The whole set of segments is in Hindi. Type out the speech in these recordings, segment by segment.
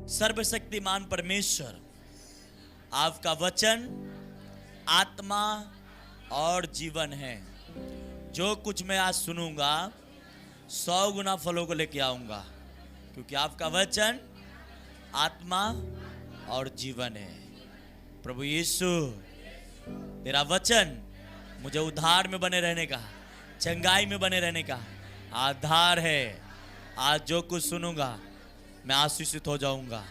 सर्वशक्तिमान परमेश्वर, आपका वचन आत्मा और जीवन है। जो कुछ मैं आज सुनूंगा 100 गुना फलों को लेके आऊंगा, क्योंकि आपका वचन आत्मा और जीवन है। प्रभु यीशु, तेरा वचन मुझे उद्धार में बने रहने का, चंगाई में बने रहने का आधार है। आज जो कुछ सुनूंगा मैं आशीषित हो जाऊंगा।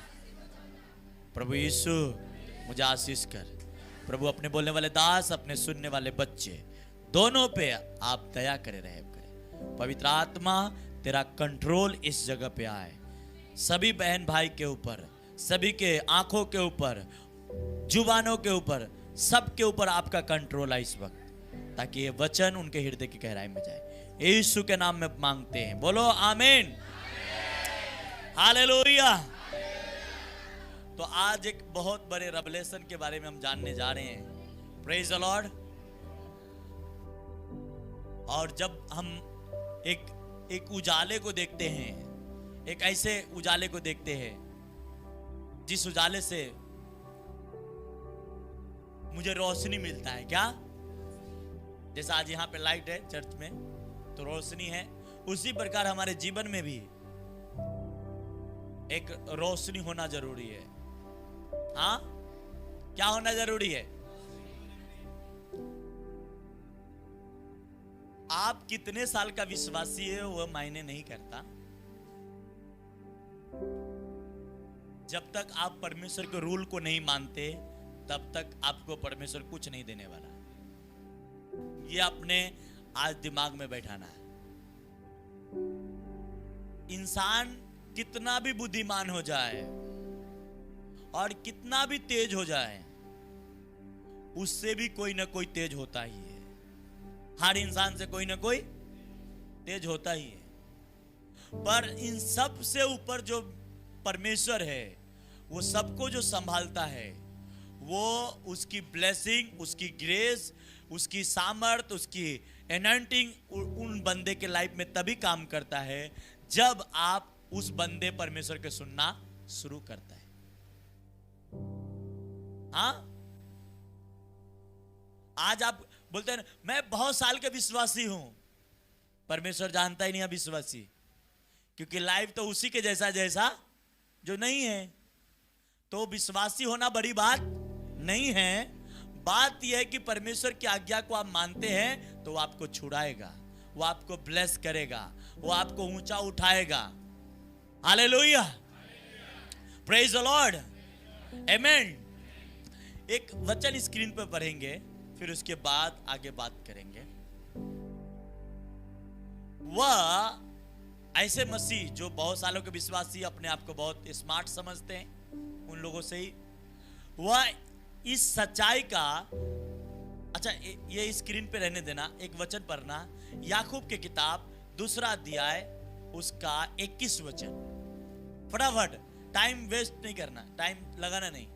प्रभु यीशु, मुझे आशीष कर। प्रभु, अपने बोलने वाले दास, अपने सुनने वाले बच्चे दोनों पे आप दया करे, रहे करे। पवित्र आत्मा, तेरा कंट्रोल इस जगह पे आए, सभी बहन भाई के ऊपर, सभी के आंखों के ऊपर, जुबानों के ऊपर, सब के ऊपर आपका कंट्रोल है इस वक्त, ताकि ये वचन उनके हृदय की गहराई में जाए। यीशु के नाम में मांगते हैं, बोलो आमीन, हालेलुया। तो आज एक बहुत बड़े रेवलेशन के बारे में हम जानने जा रहे हैं। Praise the Lord. और जब हम एक उजाले को देखते हैं, एक ऐसे उजाले को देखते हैं जिस उजाले से मुझे रोशनी मिलता है, क्या? जैसा आज यहाँ पे लाइट है चर्च में तो रोशनी है, उसी प्रकार हमारे जीवन में भी एक रोशनी होना जरूरी है। हाँ, क्या होना जरूरी है? आप कितने साल का विश्वासी है वह मायने नहीं करता। जब तक आप परमेश्वर के रूल को नहीं मानते, तब तक आपको परमेश्वर कुछ नहीं देने वाला। ये अपने आज दिमाग में बैठाना है। इंसान कितना भी बुद्धिमान हो जाए और कितना भी तेज हो जाए, उससे भी कोई ना कोई तेज होता ही है। हर इंसान से कोई ना कोई तेज होता ही है। पर इन सब से ऊपर जो परमेश्वर है, वो सबको जो संभालता है, वो उसकी ब्लेसिंग, उसकी ग्रेस, उसकी सामर्थ, उसकी एनॉइंटिंग उन बंदे के लाइफ में तभी काम करता है जब आप उस बंदे परमेश्वर के सुनना शुरू करता है। हाँ, आज आप बोलते हैं मैं बहुत साल के विश्वासी हूं, परमेश्वर जानता ही नहीं है विश्वासी, क्योंकि लाइफ तो उसी के जैसा जैसा जो नहीं है। तो विश्वासी होना बड़ी बात नहीं है। बात यह है कि परमेश्वर की आज्ञा को आप मानते हैं तो वो आपको छुड़ाएगा, वो आपको ब्लेस करेगा, वो आपको ऊंचा उठाएगा। हालेलुया, प्रेज द लॉर्ड, आमेन। एक वचन स्क्रीन पर पढ़ेंगे, फिर उसके बाद आगे बात करेंगे। वह ऐसे मसीह जो बहुत सालों के विश्वासी अपने आप को बहुत स्मार्ट समझते हैं, उन लोगों से ही वह इस सच्चाई का, अच्छा ये स्क्रीन पे रहने देना, एक वचन पढ़ना, याकूब के किताब 2 अध्याय उसका 21 वचन। फटाफट, टाइम वेस्ट नहीं करना, टाइम लगाना नहीं।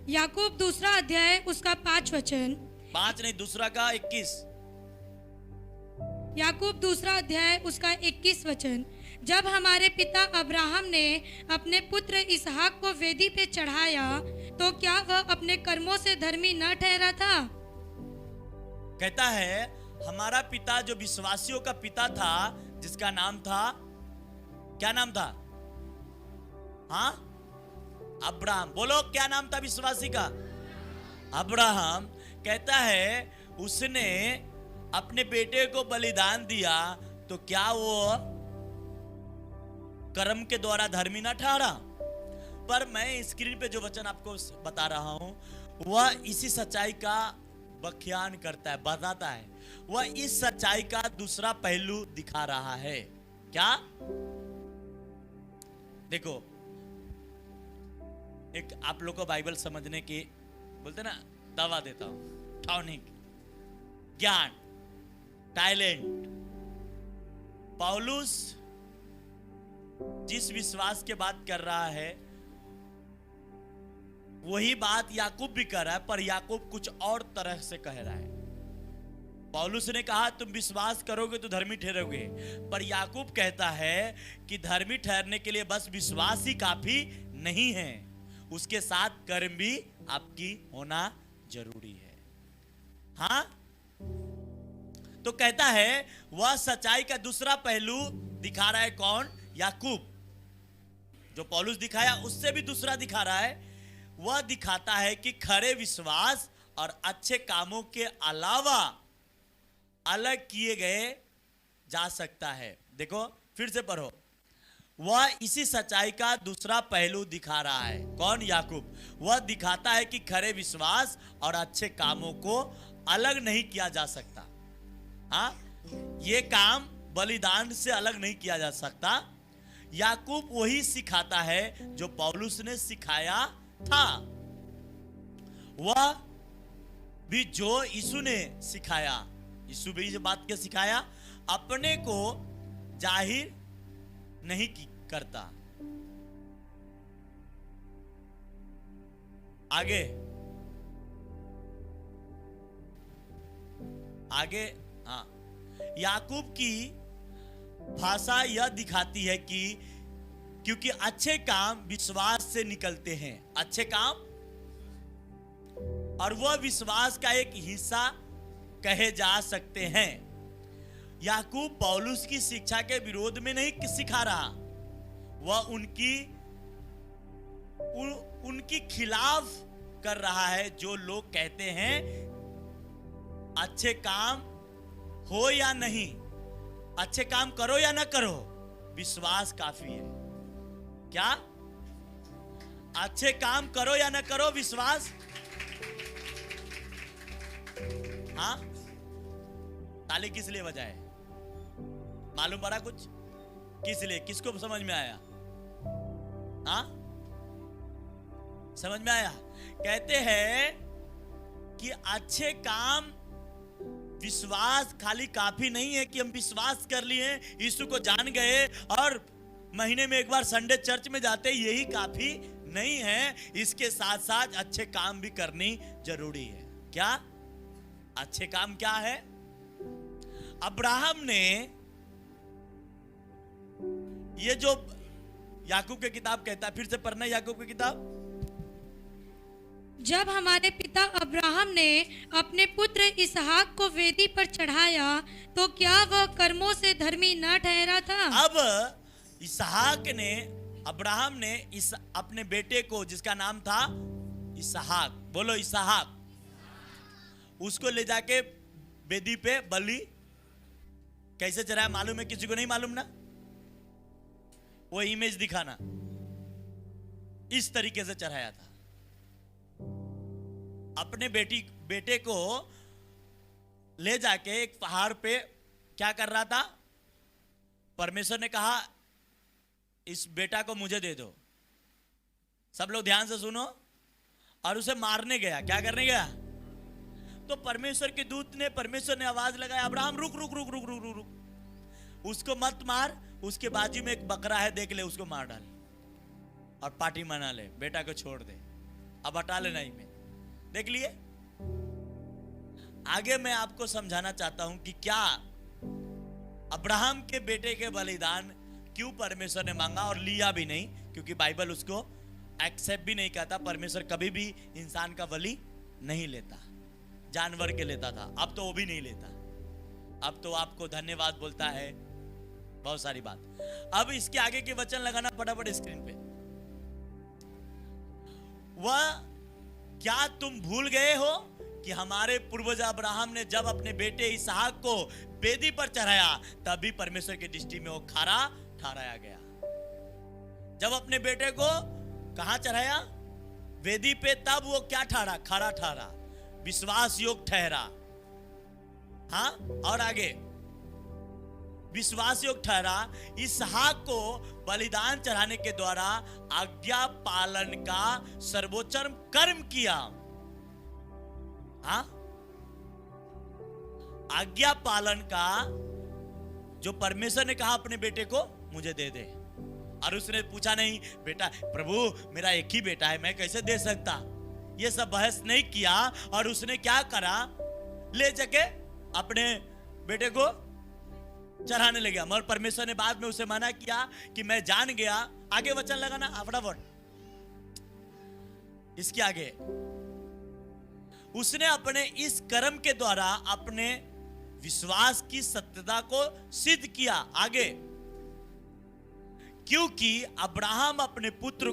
याकूब 2 अध्याय उसका 5 वचन। 5 नहीं, दूसरा का 21। याकूब 2 अध्याय उसका 21 वचन। जब हमारे पिता अब्राहम ने अपने पुत्र इसहाक को वेदी पे चढ़ाया, तो क्या वह अपने कर्मों से धर्मी न ठहरा था? कहता है हमारा पिता जो विश्वासियों का पिता था, जिसका नाम था, क्या नाम था? हाँ, अब्राहम। बोलो, क्या नाम था विश्वासी का? अब्राहम। कहता है उसने अपने बेटे को बलिदान दिया, तो क्या वो कर्म के द्वारा धर्मी ना ठहरा? पर मैं स्क्रीन पे जो वचन आपको बता रहा हूं, वह इसी सच्चाई का व्याख्यान करता है, बताता है। वह इस सच्चाई का दूसरा पहलू दिखा रहा है। क्या? देखो, एक आप लोग को बाइबल समझने की बोलते ना दवा देता हूं, टॉनिक, ज्ञान, टैलेंट। पौलुस जिस विश्वास के बात कर रहा है, वही बात याकूब भी कर रहा है, पर याकूब कुछ और तरह से कह रहा है। पौलुस ने कहा तुम विश्वास करोगे तो धर्मी ठहरोगे, पर याकूब कहता है कि धर्मी ठहरने के लिए बस विश्वास ही काफी नहीं है, उसके साथ कर्म भी आपकी होना जरूरी है। हाँ, तो कहता है वह सच्चाई का दूसरा पहलू दिखा रहा है। कौन? याकूब। जो पौलुस दिखाया उससे भी दूसरा दिखा रहा है। वह दिखाता है कि खरे विश्वास और अच्छे कामों के अलावा अलग किए गए जा सकता है। देखो फिर से पढ़ो। वह इसी सच्चाई का दूसरा पहलू दिखा रहा है। कौन? याकूब। वह दिखाता है कि खरे विश्वास और अच्छे कामों को अलग नहीं किया जा सकता। हाँ, ये काम बलिदान से अलग नहीं किया जा सकता। याकूब वही सिखाता है जो पौलुस ने सिखाया था, वह भी जो यीशु ने सिखाया। यीशु भी ये बात क्या सिखाया? अपने को जाहिर नहीं करता। आगे आगे हाँ, याकूब की भाषा यह दिखाती है कि क्योंकि अच्छे काम विश्वास से निकलते हैं, अच्छे काम, और वह विश्वास का एक हिस्सा कहे जा सकते हैं। याकूब पौलुस की शिक्षा के विरोध में नहीं सिखा रहा, वह उनकी खिलाफ कर रहा है। जो लोग कहते हैं अच्छे काम हो या नहीं, अच्छे काम करो या ना करो, विश्वास काफी है। क्या? अच्छे काम करो या ना करो, विश्वास। हाँ, ताली किस लिए बजाए? मालूम पड़ा कुछ? किस लिए? किसको समझ में आया? हाँ, समझ में आया? कहते हैं कि अच्छे काम, विश्वास खाली काफी नहीं है कि हम विश्वास कर लिए, यीशु को जान गए और महीने में एक बार संडे चर्च में जाते, यही काफी नहीं है। इसके साथ साथ अच्छे काम भी करनी जरूरी है। क्या अच्छे काम? क्या है? अब्राहम ने, ये जो याकूब की किताब कहता है, फिर से पढ़ना याकूब की किताब। जब हमारे पिता अब्राहम ने अपने पुत्र इसहाक को वेदी पर चढ़ाया तो क्या वह कर्मों से धर्मी न ठहरा था? अब इसहाक ने, अब्राहम ने इस अपने बेटे को, जिसका नाम था इसहाक, बोलो इसहाक, उसको ले जाके वेदी पे बलि कैसे चढ़ाया मालूम है? किसी को नहीं मालूम ना? वो इमेज दिखाना, इस तरीके से चढ़ाया था। अपने बेटे को ले जाके एक पहाड़ पे क्या कर रहा था? परमेश्वर ने कहा इस बेटा को मुझे दे दो। सब लोग ध्यान से सुनो। और उसे मारने गया। क्या करने गया? तो परमेश्वर ने आवाज लगाया, अब्राहम रुक रुक रुक रुक रुक रुक, उसको मत मार, उसके बाजू में एक बकरा है, देख ले, उसको मार डाल और पार्टी मना ले, बेटा को छोड़ दे, अब हटा लेना ही में। देख लिए? आगे मैं आपको समझाना चाहता हूं कि क्या अब्राहम के बेटे के बलिदान क्यों परमेश्वर ने मांगा और लिया भी नहीं, क्योंकि बाइबल उसको एक्सेप्ट भी नहीं करता। परमेश्वर कभी भी इंसान का बलि नहीं लेता, जानवर के लेता था, अब तो वो भी नहीं लेता। अब तो आपको धन्यवाद बोलता है, बहुत सारी बात। अब इसके आगे के वचन लगाना फटाफट स्क्रीन पे। वह क्या तुम भूल गए हो कि हमारे पूर्वज अब्राहम ने जब अपने बेटे इसहाक को वेदी पर चढ़ाया, तभी परमेश्वर की दृष्टि में वो खरा ठहराया गया। जब अपने बेटे को कहां चढ़ाया? वेदी पे, तब वो क्या ठहरा? खरा ठहरा, विश्वास योग ठहरा। हाँ, और आगे विश्वास योग ठहरा। इसहाक को बलिदान चढ़ाने के द्वारा आज्ञा पालन का सर्वोच्चम कर्म किया। हाँ, आज्ञा पालन का, जो परमेश्वर ने कहा अपने बेटे को मुझे दे दे, और उसने पूछा नहीं बेटा, प्रभु मेरा एक ही बेटा है, मैं कैसे दे सकता, ये सब बहस नहीं किया। और उसने क्या करा? ले जाके अपने बेटे को चढ़ाने लगा, मगर परमेश्वर ने बाद में उसे मना किया कि मैं जान गया। आगे वचन लगाना फटाफट, इसके आगे उसने अपने इस कर्म के द्वारा अपने विश्वास की सत्यता को सिद्ध किया। आगे, क्योंकि अब्राहम अपने पुत्र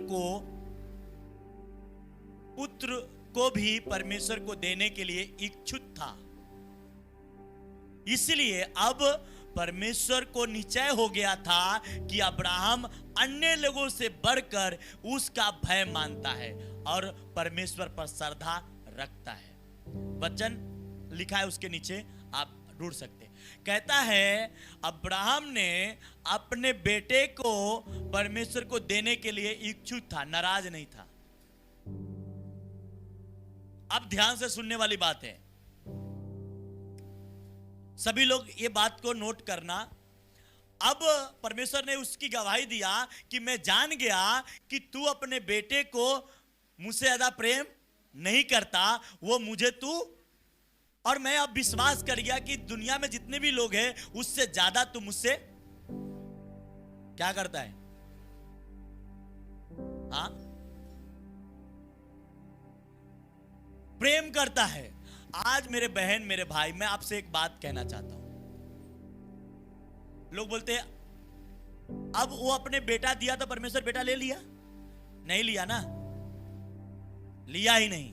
को भी परमेश्वर को देने के लिए इच्छुक था, इसलिए अब परमेश्वर को निश्चय हो गया था कि अब्राहम अन्य लोगों से बढ़कर उसका भय मानता है और परमेश्वर पर श्रद्धा रखता है। वचन लिखा है उसके नीचे, आप ढूंढ सकते हैं। कहता है अब्राहम ने अपने बेटे को परमेश्वर को देने के लिए इच्छुक था, नाराज नहीं था। अब ध्यान से सुनने वाली बात है, सभी लोग ये बात को नोट करना। अब परमेश्वर ने उसकी गवाही दिया कि मैं जान गया कि तू अपने बेटे को मुझसे ज्यादा प्रेम नहीं करता, वो मुझे तू, और मैं अब विश्वास कर गया कि दुनिया में जितने भी लोग हैं उससे ज्यादा तू मुझसे क्या करता है? हाँ, प्रेम करता है। आज मेरे बहन मेरे भाई, मैं आपसे एक बात कहना चाहता हूं। लोग बोलते हैं अब वो अपने बेटा दिया तो परमेश्वर बेटा ले लिया, नहीं लिया ना, लिया ही नहीं।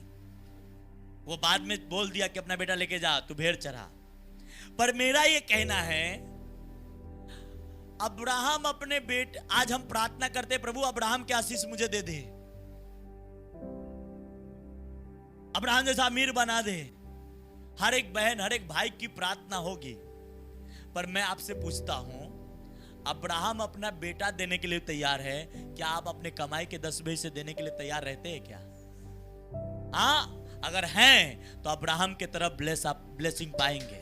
वो बाद में बोल दिया कि अपना बेटा लेके जा, तू भेड़ चढ़ा। पर मेरा ये कहना है, अब्राहम अपने बेटे, आज हम प्रार्थना करते प्रभु अब्राहम के आशीष मुझे दे दे, अब्राहम जैसा अमीर बना दे। हर एक बहन हर एक भाई की प्रार्थना होगी। पर मैं आपसे पूछता हूं, अब्राहम अपना बेटा देने के लिए तैयार है, क्या आप अपने कमाई के 10 हिस्से देने के लिए तैयार रहते हैं क्या? हाँ, अगर हैं तो अब्राहम की तरफ ब्लेसिंग पाएंगे।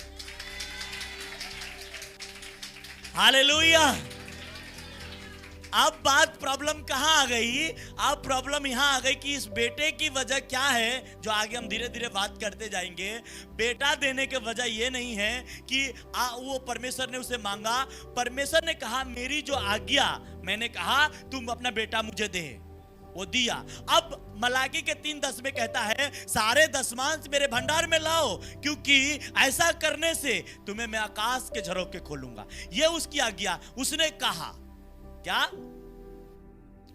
हालेलुया। अब बात प्रॉब्लम कहां आ गई? अब प्रॉब्लम यहां आ गई कि इस बेटे की वजह क्या है, जो आगे हम धीरे धीरे बात करते जाएंगे। बेटा देने की वजह यह नहीं है कि वो परमेश्वर ने उसे मांगा, परमेश्वर ने कहा मेरी जो आज्ञा, मैंने कहा तुम अपना बेटा मुझे दे, वो दिया। अब मलाकी के 3:10 में कहता है सारे दशमांश मेरे भंडार में लाओ, क्योंकि ऐसा करने से तुम्हें मैं आकाश के झरोखे खोलूंगा। ये उसकी आज्ञा। उसने कहा क्या?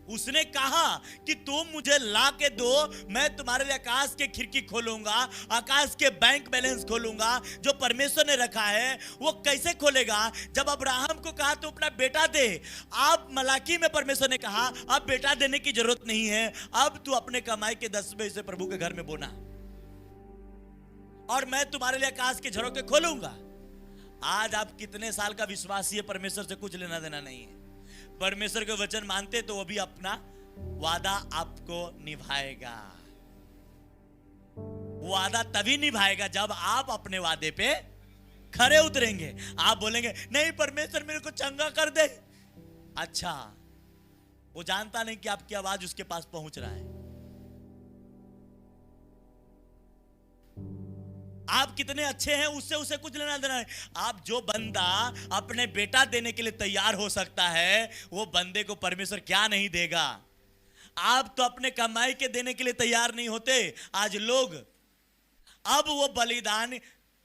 उसने कहा कि तुम मुझे ला के दो, मैं तुम्हारे लिए आकाश के खिड़की खोलूंगा, आकाश के बैंक बैलेंस खोलूंगा। जो परमेश्वर ने रखा है वो कैसे खोलेगा? जब अब्राहम को कहा तू अपना बेटा दे, अब मलाकी में परमेश्वर ने कहा अब बेटा देने की जरूरत नहीं है, अब तू अपने कमाई के 10वें हिस्से प्रभु के घर में बोना और मैं तुम्हारे लिए आकाश के झरोखे खोलूंगा। आज आप कितने साल का विश्वासी है, परमेश्वर से कुछ लेना देना नहीं है। परमेश्वर के वचन मानते तो वो भी अपना वादा आपको निभाएगा। वादा तभी निभाएगा जब आप अपने वादे पे खरे उतरेंगे। आप बोलेंगे नहीं परमेश्वर मेरे को चंगा कर दे, अच्छा, वो जानता नहीं कि आपकी आवाज उसके पास पहुंच रहा है। आप कितने अच्छे हैं उससे उसे कुछ लेना देना है। आप जो बंदा अपने बेटा देने के लिए तैयार हो सकता है, वो बंदे को परमेश्वर क्या नहीं देगा। आप तो अपने कमाई के देने के लिए तैयार नहीं होते। आज लोग, अब वो बलिदान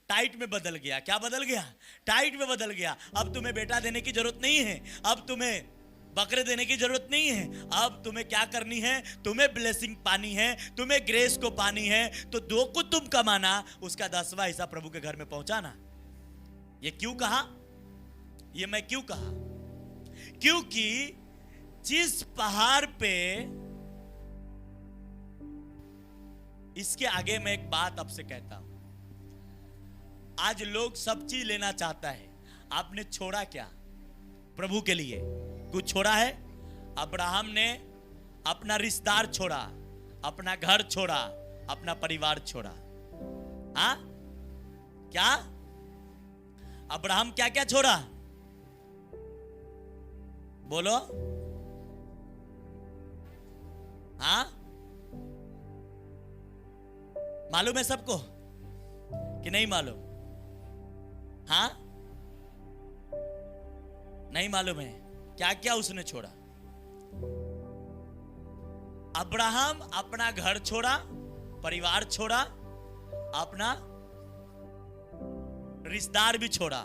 टाइट में बदल गया। क्या बदल गया? टाइट में बदल गया। अब तुम्हें बेटा देने की जरूरत नहीं है, अब तुम्हें बकरे देने की जरूरत नहीं है। अब तुम्हें क्या करनी है? तुम्हें ब्लेसिंग पानी है, तुम्हें ग्रेस को पानी है, तो दो को तुम कमाना, उसका 10वां हिस्सा प्रभु के घर में पहुंचाना। ये क्यों कहा? ये मैं क्यों कहा? क्योंकि जिस पहाड़ पे, इसके आगे मैं एक बात आपसे कहता हूं, आज लोग सब चीज लेना चाहता है। आपने छोड़ा क्या प्रभु के लिए? कुछ छोड़ा है? अब्राहम ने अपना रिश्तेदार छोड़ा, अपना घर छोड़ा, अपना परिवार छोड़ा। हाँ, क्या अब्राहम क्या क्या छोड़ा? बोलो। हाँ, मालूम है सबको कि नहीं मालूम? हाँ, नहीं मालूम है क्या क्या उसने छोड़ा। अब्राहम अपना घर छोड़ा, परिवार छोड़ा, अपना रिश्तेदार भी छोड़ा।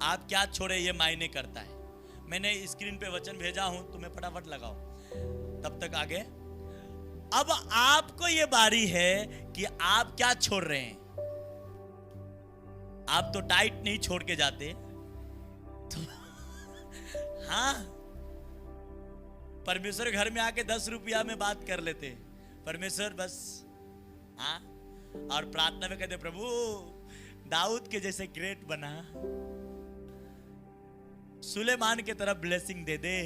आप क्या छोड़े ये मायने करता है। मैंने स्क्रीन पे वचन भेजा हूं, तुम्हें फटाफट लगाओ तब तक आगे। अब आपको ये बारी है कि आप क्या छोड़ रहे हैं। आप तो टाइट नहीं छोड़ के जाते तो हाँ, परमेश्वर घर में आके 10 रुपया में बात कर लेते, परमेश्वर बस, हाँ, और प्रार्थना में कहते प्रभु दाऊद के जैसे ग्रेट बना, सुलेमान के तरफ ब्लेसिंग दे दे।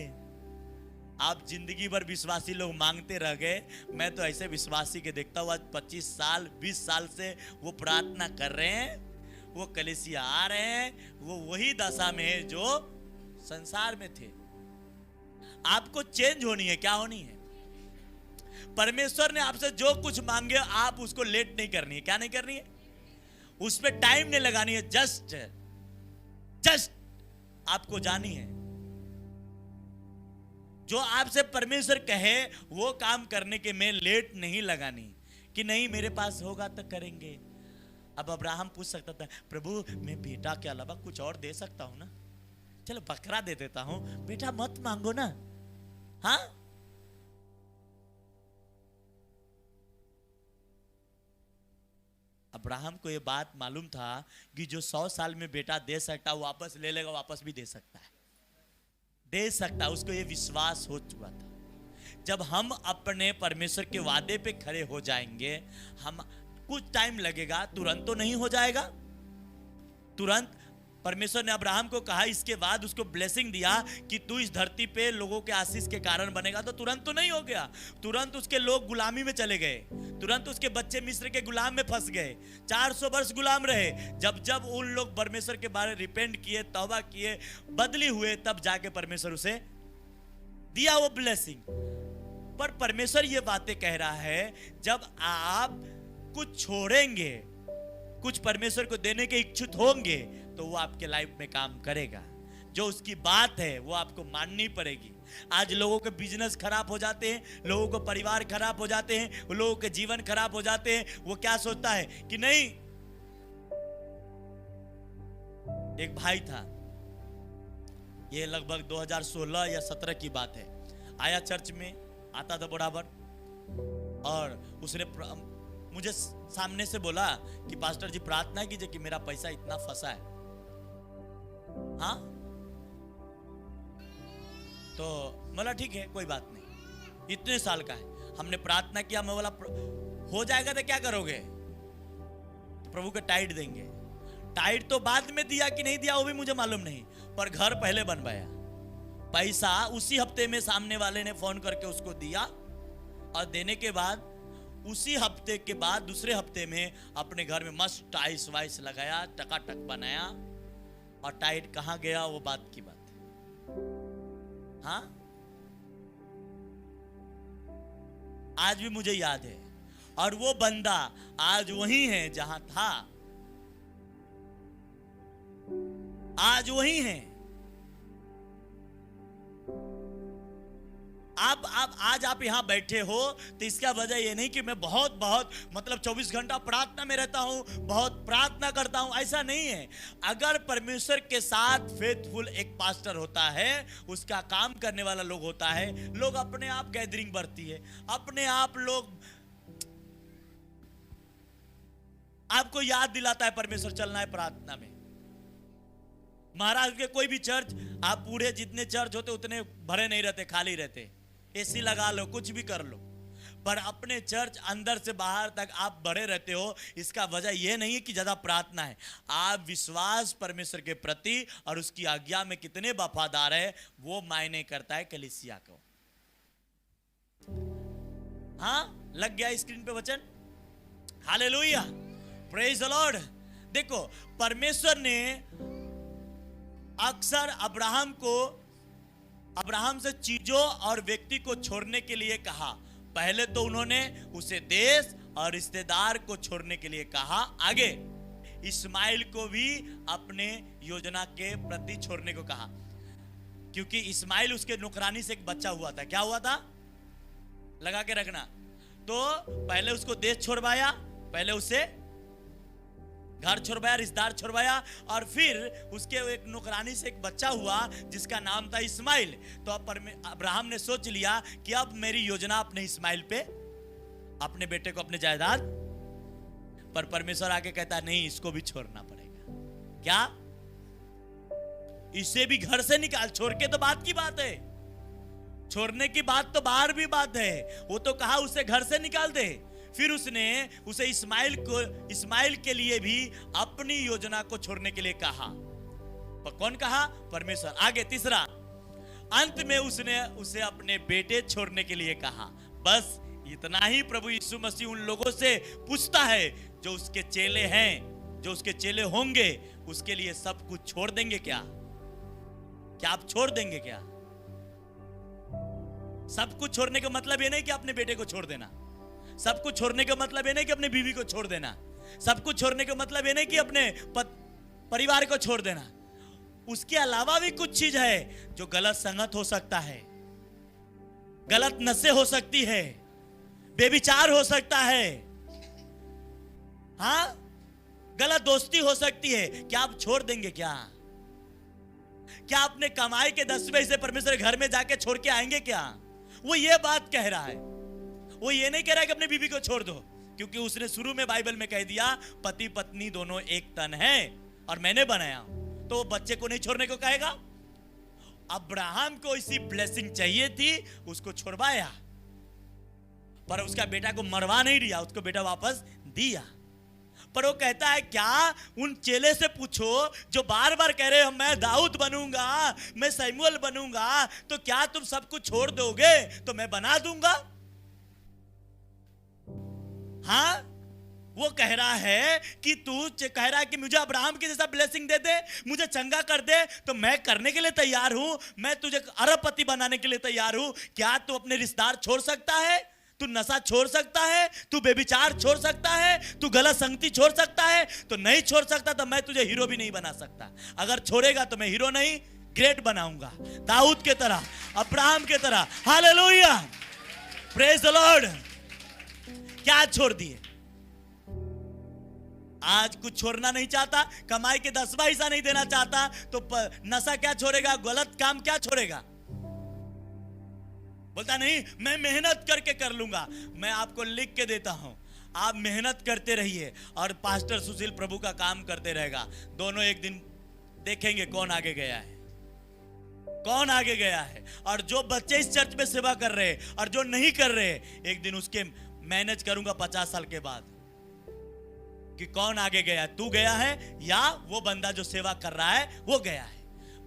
आप जिंदगी भर विश्वासी लोग मांगते रह गए। मैं तो ऐसे विश्वासी के देखता हूँ आज 25 साल 20 साल से वो प्रार्थना कर रहे हैं, वो कलीसिया आ रहे हैं, वो वही दशा में है जो संसार में थे। आपको चेंज होनी है, क्या होनी है। परमेश्वर ने आपसे जो कुछ मांगे आप उसको लेट नहीं करनी है। क्या नहीं करनी है, उस पर टाइम नहीं लगानी है, जस्ट आपको जानी है। जो आपसे परमेश्वर कहे वो काम करने के में लेट नहीं लगानी कि नहीं मेरे पास होगा तो करेंगे। अब अब्राहम पूछ सकता था प्रभु मैं बेटा के अलावा कुछ और दे सकता हूं ना, चलो बकरा दे देता हूं, बेटा मत मांगो ना। हाँ, अब्राहम को ये बात मालूम था कि जो 100 साल में बेटा दे सकता है वापस ले लेगा, वापस भी दे सकता है, दे सकता है। उसको ये विश्वास हो चुका था। जब हम अपने परमेश्वर के वादे पे खड़े हो जाएंगे, हम कुछ टाइम लगेगा, तुरंत तो नहीं हो जाएगा। तुरंत परमेश्वर ने अब्राहम को कहा, इसके बाद उसको ब्लेसिंग दिया कि तू इस धरती पे लोगों के आशीष के कारण बनेगा, तो तुरंत तो नहीं हो गया। तुरंत उसके लोग गुलामी में चले गए, तुरंत उसके बच्चे मिस्र के गुलाम में फंस गए, 400 वर्ष गुलाम रहे। जब जब उन लोग परमेश्वर के बारे में रिपेंट किए, तौबा किए, बदली हुए, तब जाके परमेश्वर उसे दिया वो ब्लेसिंग। पर परमेश्वर ये बातें कह रहा है, जब आप कुछ छोड़ेंगे, कुछ परमेश्वर को देने के इच्छुक होंगे, तो वो आपके लाइफ में काम करेगा। जो उसकी बात है वो आपको माननी पड़ेगी। आज लोगों के बिजनेस खराब हो जाते हैं, लोगों को परिवार खराब हो जाते हैं, लोगों के जीवन खराब हो जाते हैं। वो क्या सोचता है कि नहीं, एक भाई था, ये लगभग 2016 या 17 की बात है, आया चर्च में, आता था बराबर, और उसने मुझे सामने से बोला कि पास्टर जी प्रार्थना कीजिए कि मेरा पैसा इतना फंसा है। हाँ, तो बोला ठीक है कोई बात नहीं, इतने साल का है। हमने प्रार्थना किया, मैं बोला हो जाएगा तो क्या करोगे, तो प्रभु के टाइट देंगे। टाइट तो बाद में दिया कि नहीं दिया वो भी मुझे मालूम नहीं, पर घर पहले बनवाया। पैसा उसी हफ्ते में सामने वाले ने फोन करके उसको दिया, और देने के बाद उसी हफ्ते के बाद दूसरे हफ्ते में अपने घर में मस्त टाइल्स वाइस लगाया, टकाटक बनाया। और टाइट कहां गया वो बात की बात है। हाँ, आज भी मुझे याद है, और वो बंदा आज वही है जहां था, आज वही है। आज आप यहां बैठे हो तो इसका वजह ये नहीं कि मैं बहुत मतलब 24 घंटा प्रार्थना में रहता हूं, बहुत प्रार्थना करता हूं, ऐसा नहीं है। अगर परमेश्वर के साथ फेथफुल एक पास्टर होता है, उसका काम करने वाला लोग होता है, लोग अपने आप गैदरिंग बढ़ती है, अपने आप लोग आपको याद दिलाता है परमेश्वर चलना है प्रार्थना में। महाराज के कोई भी चर्च, आप पूरे जितने चर्च होते उतने भरे नहीं रहते, खाली रहते। एसी लगा लो, कुछ भी कर लो, पर अपने चर्च अंदर से बाहर तक आप बड़े रहते हो। इसका वजह यह नहीं है कि ज्यादा प्रार्थना है, आप विश्वास परमेश्वर के प्रति और उसकी आज्ञा में कितने वफादार है वो मायने करता है कलीसिया को। हाँ, लग गया स्क्रीन पे वचन, हालेलुया, प्रेज द लॉर्ड। देखो, परमेश्वर ने अक्सर अब्राहम से चीजों और व्यक्ति को छोड़ने के लिए कहा। पहले तो उन्होंने उसे देश और रिश्तेदार को छोड़ने के लिए कहा। आगे इस्माइल को भी अपने योजना के प्रति छोड़ने को कहा, क्योंकि इस्माइल उसके नौकरानी से एक बच्चा हुआ था। क्या हुआ था? लगा के रखना। तो पहले उसको देश छोड़वाया, पहले उसे घर छोड़वाया, रिश्तेदार छोड़वाया, और फिर उसके एक नौकरानी से एक बच्चा हुआ जिसका नाम था इस्माइल। तो अब अब्राहम ने सोच लिया कि अब मेरी योजना अपने इस्माइल पे, अपने बेटे को, अपने जायदाद पर। परमेश्वर आके कहता नहीं, इसको भी छोड़ना पड़ेगा। क्या? इसे भी घर से निकाल। छोड़ के तो बात की बात है, छोड़ने की बात तो बाहर भी बात है। वो तो कहा उसे घर से निकाल दे। फिर उसने उसे इस्माइल के लिए भी अपनी योजना को छोड़ने के लिए कहा। पर कौन कहा? परमेश्वर। आगे तीसरा, अंत में उसने उसे अपने बेटे छोड़ने के लिए कहा। बस इतना ही प्रभु यीशु मसीह उन लोगों से पूछता है जो उसके चेले हैं, जो उसके चेले होंगे, उसके लिए सब कुछ छोड़ देंगे क्या? क्या आप छोड़ देंगे क्या? सब कुछ छोड़ने का मतलब ये नहीं कि अपने बेटे को छोड़ देना। सब कुछ छोड़ने का मतलब ये नहीं कि अपने बीवी को छोड़ देना। सब कुछ छोड़ने का मतलब ये नहीं कि अपने परिवार को छोड़ देना। उसके अलावा भी कुछ चीज है जो गलत संगत हो सकता है, गलत नशे हो सकती है, बेविचार हो सकता है, हाँ, गलत दोस्ती हो सकती है। क्या आप छोड़ देंगे क्या? क्या अपने कमाई के 10वें हिस्से परमेश्वर घर में जाके छोड़ के आएंगे क्या? वो ये बात कह रहा है। वो ये नहीं कह रहा है कि अपने बीवी को छोड़ दो, क्योंकि उसने शुरू में बाइबल में कह दिया पति पत्नी दोनों एक तन है और मैंने बनाया। तो वो बच्चे को नहीं छोड़ने को कहेगा। अब्राहम को इसी ब्लेसिंग चाहिए थी, उसको छोड़वाया, पर उसका बेटा को मरवा नहीं दिया, उसको बेटा वापस दिया। पर वो कहता है क्या उन चेले से पूछो जो बार बार कह रहे हो मैं दाऊद बनूंगा, मैं सैमुअल बनूंगा, तो क्या तुम सब कुछ छोड़ दोगे? तो मैं बना दूंगा। हाँ, वो कह रहा है कि तू कह रहा है कि मुझे अब्राहम के जैसा ब्लेसिंग दे दे, मुझे चंगा कर दे, तो मैं करने के लिए तैयार हूं, मैं तुझे अरबपति बनाने के लिए तैयार हूं। क्या तू अपने रिश्तेदार छोड़ सकता है? तू नशा छोड़ सकता है? तू बेविचार छोड़ सकता है? तू गलत संगति छोड़ सकता है? तो नहीं छोड़ सकता तो मैं तुझे हीरो भी नहीं बना सकता। अगर छोड़ेगा तो मैं हीरो नहीं, ग्रेट बनाऊंगा, दाऊद के तरह, अब्राहम के तरह। Hallelujah, praise the Lord. क्या छोड़ दिए? आज कुछ छोड़ना नहीं चाहता, कमाई के 10वां हिस्सा नहीं देना चाहता, तो नशा क्या छोड़ेगा? गलत काम क्या छोड़ेगा? बोलता नहीं मैं मेहनत करके कर लूंगा। मैं आपको लिख के देता हूं, आप मेहनत करते रहिए और पास्टर सुशील प्रभु का काम करते रहेगा। दोनों एक दिन देखेंगे कौन आगे गया है, कौन आगे गया है। और जो बच्चे इस चर्च में सेवा कर रहे हैं और जो नहीं कर रहे, एक दिन उसके मैनेज करूंगा 50 साल के बाद कि कौन आगे गया, तू गया है या वो बंदा जो सेवा कर रहा है वो गया है।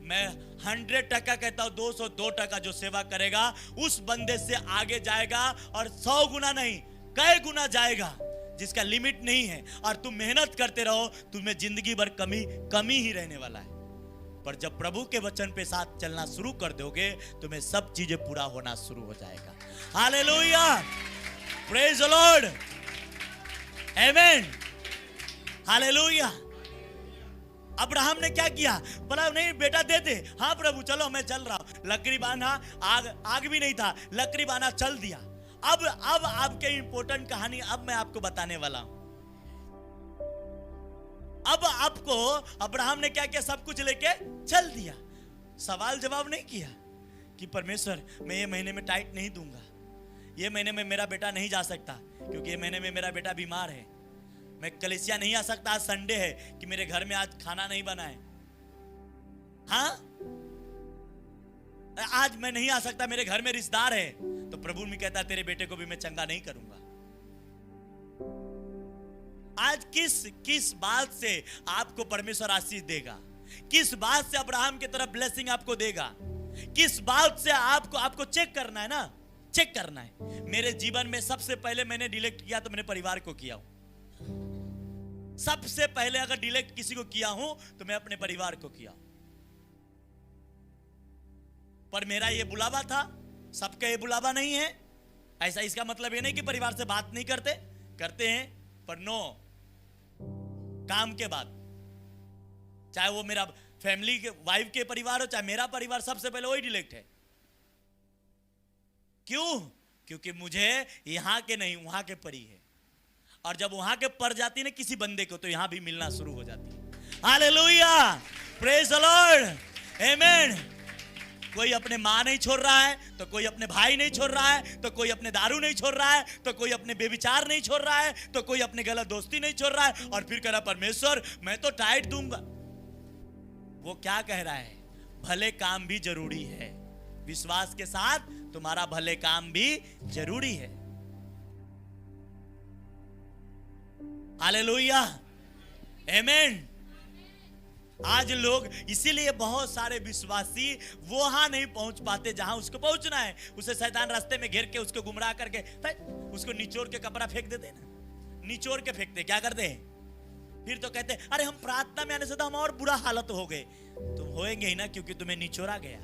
मैं 100% कहता हूं, 202% जो सेवा करेगा उस बंदे से आगे जाएगा, और 100 गुना नहीं कई गुना जाएगा, जिसका लिमिट नहीं है। और तुम मेहनत करते रहो, तुम्हें जिंदगी भर कमी ही रहने वाला है। पर जब प्रभु के वचन पे साथ चलना शुरू कर दोगे, तुम्हें सब चीजें पूरा होना शुरू हो जाएगा। Hallelujah, praise the Lord, amen, hallelujah. Abraham ने क्या किया? बोला नहीं बेटा दे दे। हाँ प्रभु चलो मैं चल रहा हूं। लकड़ी बांधा, आग भी नहीं था, लकड़ी बांधा, चल दिया। अब आपके इंपॉर्टेंट कहानी अब मैं आपको बताने वाला हूं। अब आपको अब्राहम ने क्या किया? सब कुछ लेके चल दिया। सवाल जवाब नहीं किया कि परमेश्वर मैं ये महीने में टाइट नहीं दूंगा, ये महीने में मेरा बेटा नहीं जा सकता क्योंकि ये महीने में मेरा बेटा बीमार है, मैं कलीसिया नहीं आ सकता, आज संडे है कि मेरे घर में आज खाना नहीं बना है, हाँ आज मैं नहीं आ सकता, मेरे घर में रिश्तेदार है। तो प्रभु ने कहता तेरे बेटे को भी मैं चंगा नहीं करूंगा। आज किस बात से आपको परमेश्वर आशीष देगा? किस बात से अब्राहम की तरफ ब्लेसिंग आपको देगा? किस बात से आपको चेक करना है ना, चेक करना है। मेरे जीवन में सबसे पहले मैंने डिलेक्ट किया तो मैंने परिवार को किया हूं। सबसे पहले अगर डिलेक्ट किसी को किया हूं तो मैं अपने परिवार को किया। पर मेरा ये बुलावा था, सबका ये बुलावा नहीं है। ऐसा इसका मतलब ये नहीं कि परिवार से बात नहीं करते हैं, पर नो, काम के बाद, चाहे वो मेरा फैमिली के वाइफ के परिवार हो, चाहे मेरा परिवार, सबसे पहले वही डिलेक्ट है। क्यों? क्योंकि मुझे यहां के नहीं वहां के परी है, और जब वहां के पर जाती है ना किसी बंदे को, तो यहां भी मिलना शुरू हो जाती है। हालेलुया, प्रेज द लॉर्ड, आमेन। कोई अपने माँ नहीं छोड़ रहा है, तो कोई अपने भाई नहीं छोड़ रहा है, तो कोई अपने दारू नहीं छोड़ रहा है, तो कोई अपने बेविचार नहीं छोड़ रहा है, तो कोई अपने गलत दोस्ती नहीं छोड़ रहा है, और फिर कह रहा परमेश्वर मैं तो टाइट दूंगा। वो क्या कह रहा है? भले काम भी जरूरी है, विश्वास के साथ तुम्हारा भले काम भी जरूरी है। हालेलुया, आमेन। आज लोग, इसीलिए बहुत सारे विश्वासी वहां नहीं पहुंच पाते जहां उसको पहुंचना है। उसे शैतान रास्ते में घेर के उसको गुमराह करके उसको निचोड़ के कपड़ा फेंक देते ना, निचोड़ के फेंकते। क्या करते हैं? फिर तो कहते हैं अरे हम प्रार्थना में आने से तो हम और बुरा हालत हो गए। तुम होएंगे ही ना, क्योंकि तुम्हें निचोड़ा गया।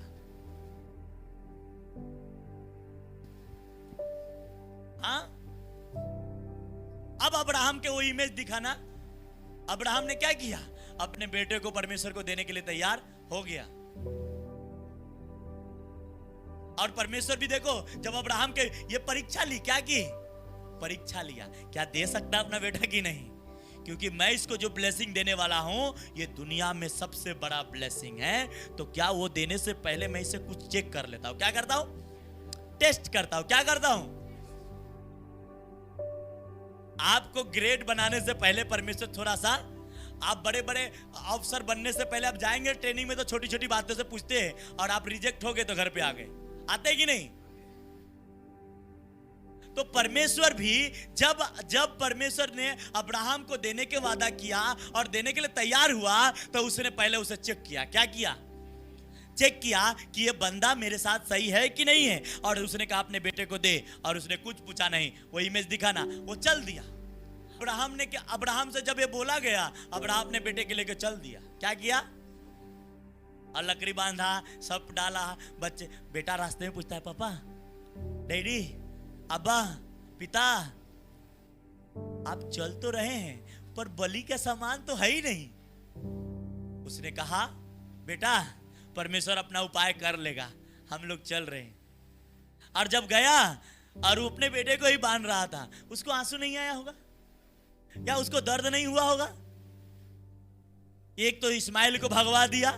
हाँ, अब अब्राहम के वो इमेज दिखाना। अब्राहम ने क्या किया? अपने बेटे को परमेश्वर को देने के लिए तैयार हो गया। और परमेश्वर भी देखो, जब अब्राहम के ये परीक्षा ली, क्या की? परीक्षा लिया, क्या दे सकता अपना बेटा की नहीं? क्योंकि मैं इसको जो ब्लेसिंग देने वाला हूं, ये दुनिया में सबसे बड़ा ब्लेसिंग है। तो क्या वो देने से पहले मैं इसे कुछ चेक कर लेता हूं। क्या करता हूं? टेस्ट करता हूं। क्या करता हूं? आपको ग्रेड बनाने से पहले परमेश्वर थोड़ा सा, आप बड़े बड़े अफसर बनने से पहले आप जाएंगे ट्रेनिंग में, तो छोटी छोटी बातों से पूछते हैं, और आप रिजेक्ट हो गए तो घर पे आ गए। आते कि नहीं? तो परमेश्वर भी जब परमेश्वर ने अब्राहम को देने के वादा किया और देने के लिए तैयार हुआ, तो उसने पहले उसे चेक किया। क्या किया? चेक किया कि ये बंदा मेरे साथ सही है कि नहीं है। और उसने कहा अपने बेटे को दे, और उसने कुछ पूछा नहीं, वो इमेज दिखाना, वो चल दिया। अब्राहम से जब ये बोला गया, अब्राहम ने बेटे के लेके चल दिया। क्या किया? और लकड़ी बांधा, सब डाला। बच्चे, बेटा रास्ते में पूछता है पापा, डैडी, अब्बा, पिता, आप चल तो रहे हैं पर बलि का सामान तो है ही नहीं। उसने कहा बेटा परमेश्वर अपना उपाय कर लेगा, हम लोग चल रहे हैं। और जब गया और वो अपने बेटे को ही बांध रहा था, उसको आंसू नहीं आया होगा या उसको दर्द नहीं हुआ होगा? एक तो इस्माइल को भगवा दिया,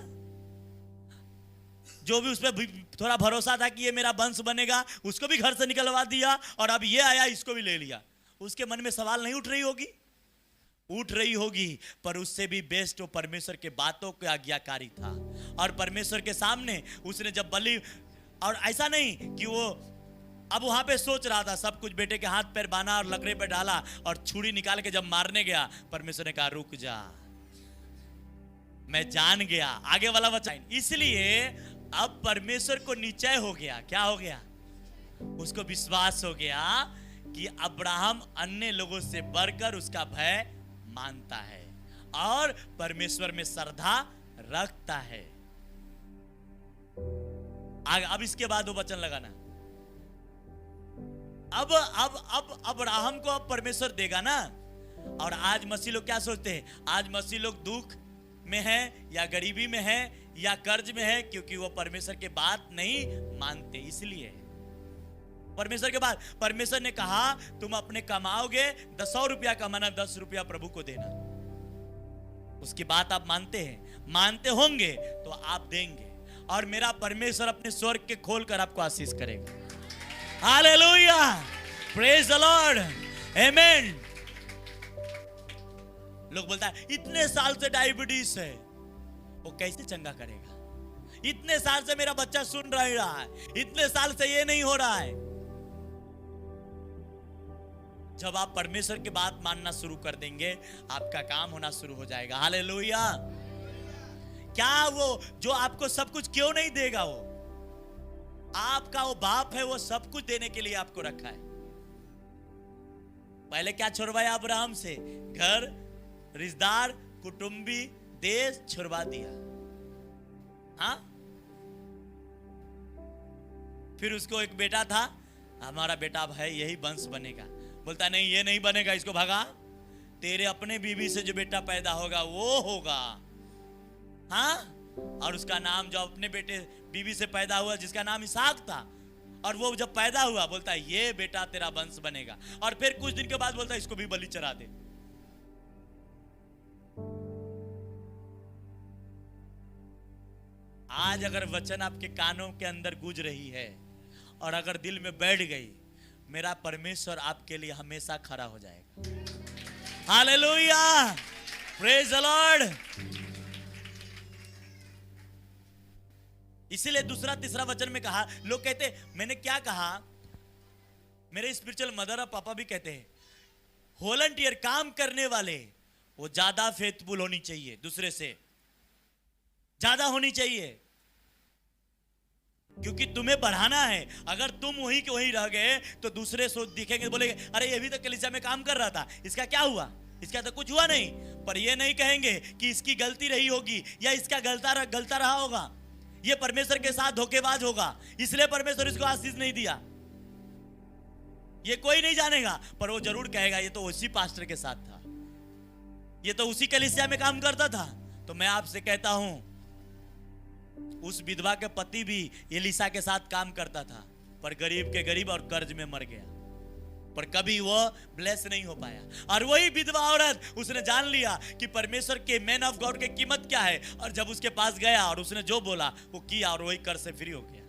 जो भी उस पर थोड़ा भरोसा था कि ये मेरा वंश बनेगा, उसको भी घर से निकलवा दिया, और अब ये आया इसको भी ले लिया। उसके मन में सवाल नहीं उठ रही होगी? उठ रही होगी, पर उससे भी बेस्ट वो परमेश्वर के बातों की आज्ञाकारी था। और परमेश्वर के सामने उसने जब बलि, और ऐसा नहीं कि वो अब वहां पे सोच रहा था, सब कुछ बेटे के हाथ पैर बांधा और लकड़े पे डाला, और छुरी निकाल के जब मारने गया, परमेश्वर ने कहा रुक जा, मैं जान गया आगे वाला वचन। इसलिए अब परमेश्वर को निश्चय हो गया। क्या हो गया? उसको विश्वास हो गया कि अब्राहम अन्य लोगों से बढ़कर उसका भय मानता है और परमेश्वर में श्रद्धा रखता है। अब इसके बाद वो वचन लगाना। अब अब्राहम को अब परमेश्वर देगा ना। और आज मसीह लोग क्या सोचते हैं? आज मसीह लोग दुख में है या गरीबी में है या कर्ज में है, क्योंकि वो परमेश्वर के बात नहीं मानते। इसलिए परमेश्वर के बात, परमेश्वर ने कहा तुम अपने कमाओगे 100 रुपया कमाना, 10 रुपया प्रभु को देना। उसकी बात आप मानते हैं? मानते होंगे तो आप देंगे, और मेरा परमेश्वर अपने स्वर्ग के खोल कर आपको आशीष करेगा। हालेलुया, प्रेज द लॉर्ड, आमेन। लोग बोलता है इतने साल से डायबिटीज है, वो कैसे चंगा करेगा? इतने साल से मेरा बच्चा सुन रहा है, इतने साल से ये नहीं हो रहा है। जब आप परमेश्वर की बात मानना शुरू कर देंगे, आपका काम होना शुरू हो जाएगा। हालेलुया। क्या वो जो आपको सब कुछ क्यों नहीं देगा? वो आपका वो बाप है, वो सब कुछ देने के लिए आपको रखा है। पहले क्या छुड़वाया अब्राहम से? घर, रिश्तेदार, कुटुंबी, देश छुड़वा दिया। हाँ, फिर उसको एक बेटा था, हमारा बेटा अब है, यही वंश बनेगा। बोलता नहीं, ये नहीं बनेगा, इसको भगा। तेरे अपने बीवी से जो बेटा पैदा होगा वो होगा। हाँ, और उसका नाम जो अपने बेटे बीवी से पैदा हुआ जिसका नाम इसहाक था, और वो जब पैदा हुआ बोलता है ये बेटा तेरा वंश बनेगा, और फिर कुछ दिन के बाद बोलता है इसको भी बलि चढ़ा दे। आज अगर वचन आपके कानों के अंदर गूंज रही है और अगर दिल में बैठ गई, मेरा परमेश्वर आपके लिए हमेशा खड़ा हो जाएगा। Hallelujah, praise the Lord. इसीलिए दूसरा तीसरा वचन में कहा, लोग कहते मैंने क्या कहा, मेरे स्पिरिचुअल मदर और पापा भी कहते हैं वॉलंटियर काम करने वाले वो ज्यादा फेथफुल होनी चाहिए, दूसरे से ज्यादा होनी चाहिए, क्योंकि तुम्हें बढ़ाना है। अगर तुम वहीं के वहीं रह गए तो दूसरे सोच दिखेंगे, बोलेंगे अरे ये भी तो कलीसिया में काम कर रहा था, इसका क्या हुआ, इसका तो कुछ हुआ नहीं। पर ये नहीं कहेंगे कि इसकी गलती रही होगी या इसका गलता रहा होगा, ये परमेश्वर के साथ धोखेबाज होगा, इसलिए परमेश्वर इसको आशीष नहीं दिया। ये कोई नहीं जानेगा, पर वो जरूर कहेगा ये तो उसी पास्टर के साथ था, ये तो उसी कलीसिया में काम करता था। तो मैं आपसे कहता हूं, उस विधवा के पति भी एलीशा के साथ काम करता था, पर गरीब के गरीब और कर्ज में मर गया, पर कभी वो ब्लेस नहीं हो पाया। और वही विधवा औरत, उसने जान लिया कि परमेश्वर के मैन ऑफ गॉड की कीमत क्या है, और जब उसके पास गया और उसने जो बोला वो किया, और वही कर्ज से फ्री हो गया।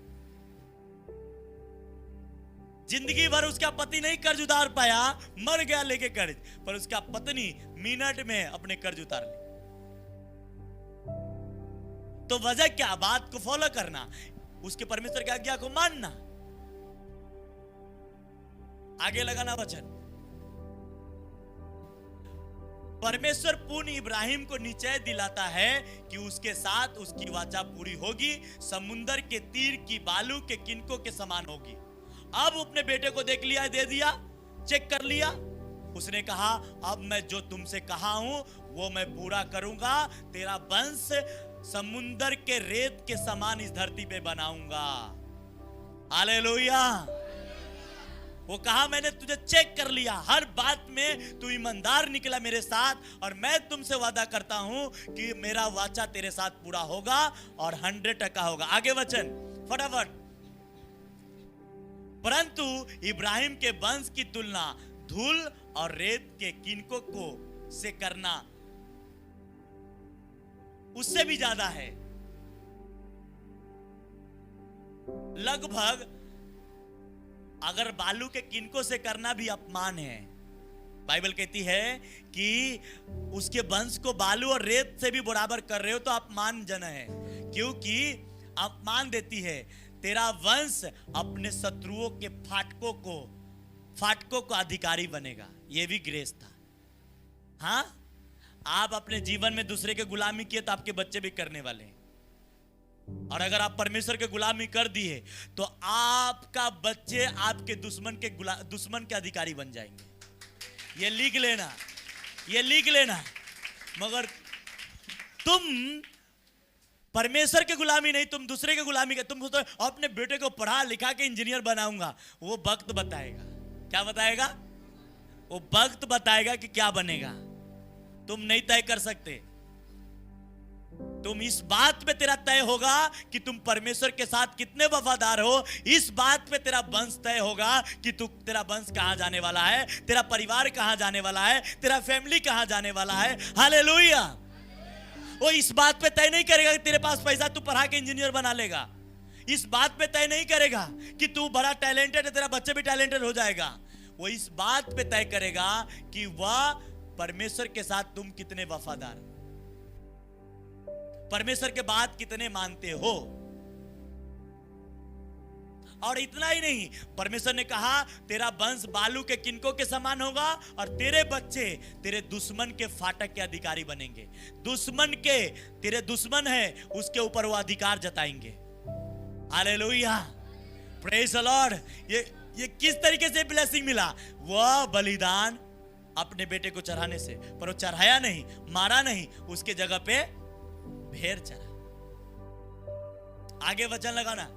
जिंदगी भर उसका पति नहीं कर्ज उतार पाया, मर गया लेके कर्ज, पर उसका पत्नी मिनट में अपने कर्ज उतार ली। तो वजह क्या, बात को फॉलो करना, उसके परमेश्वर की आज्ञा को मानना। आगे लगाना वचन, परमेश्वर पुण्य इब्राहिम को निश्चय दिलाता है कि उसके साथ उसकी वाचा पूरी होगी, समुंदर के तीर की बालू के किनकों के समान होगी। अब अपने बेटे को देख लिया, दे दिया, चेक कर लिया, उसने कहा अब मैं जो तुमसे कहा हूं वो मैं पूरा करूंगा, तेरा वंश समुंदर के रेत के समान इस धरती पे बनाऊंगा। हालेलुया। वो कहा मैंने तुझे चेक कर लिया, हर बात में तू ईमानदार निकला मेरे साथ, और मैं तुमसे वादा करता हूं कि मेरा वाचा तेरे साथ पूरा होगा और 100% होगा। आगे वचन फटाफट। परंतु इब्राहिम के वंश की तुलना धूल और रेत के किनकों को से करना उससे भी ज्यादा है। लगभग अगर बालू के किनकों से करना भी अपमान है, बाइबल कहती है कि उसके वंश को बालू और रेत से भी बराबर कर रहे हो तो अपमानजनक है, क्योंकि अपमान देती है। तेरा वंश अपने शत्रुओं के फाटकों को अधिकारी बनेगा। यह भी ग्रेस था। हाँ, आप अपने जीवन में दूसरे के गुलामी किए तो आपके बच्चे भी करने वाले हैं, और अगर आप परमेश्वर के गुलामी कर दिए तो आपका बच्चे आपके दुश्मन के अधिकारी बन जाएंगे। ये लिख लेना, ये लिख लेना। मगर तुम परमेश्वर के गुलामी नहीं, तुम दूसरे के गुलामी के। तुम सोचो अपने बेटे को पढ़ा लिखा के इंजीनियर बनाऊंगा, वो वक्त बताएगा। क्या बताएगा? वो वक्त बताएगा कि क्या बनेगा। तुम नहीं तय कर सकते। तुम इस बात पे तेरा तय होगा कि तुम परमेश्वर के साथ कितने वफादार हो। इस बात पे तेरा वंश तय होगा कि तेरा वंश कहां जाने वाला है, तेरा परिवार कहां जाने वाला है, तेरा फैमिली कहां जाने वाला है। हालेलुया। वो इस बात पे तय नहीं करेगा कि तेरे पास पैसा तू पढ़ा के इंजीनियर बना लेगा। इस बात पे तय नहीं करेगा कि तू बड़ा टैलेंटेड है, तेरा बच्चा भी टैलेंटेड हो जाएगा। वो इस बात पे तय करेगा कि वह परमेश्वर के साथ तुम कितने वफादार, परमेश्वर के बात कितने मानते हो। और इतना ही नहीं, परमेश्वर ने कहा तेरा वंश बालू के किनकों के समान होगा और तेरे बच्चे तेरे दुश्मन के फाटक के अधिकारी बनेंगे। दुश्मन के, तेरे दुश्मन है उसके ऊपर वो अधिकार जताएंगे। Hallelujah, praise the Lord. ये किस तरीके से ब्लेसिंग मिला? वह बलिदान अपने बेटे को चढ़ाने से, पर वो चढ़ाया नहीं, मारा नहीं, उसके जगह पे भेड़ चढ़ा। आगे वचन लगाना।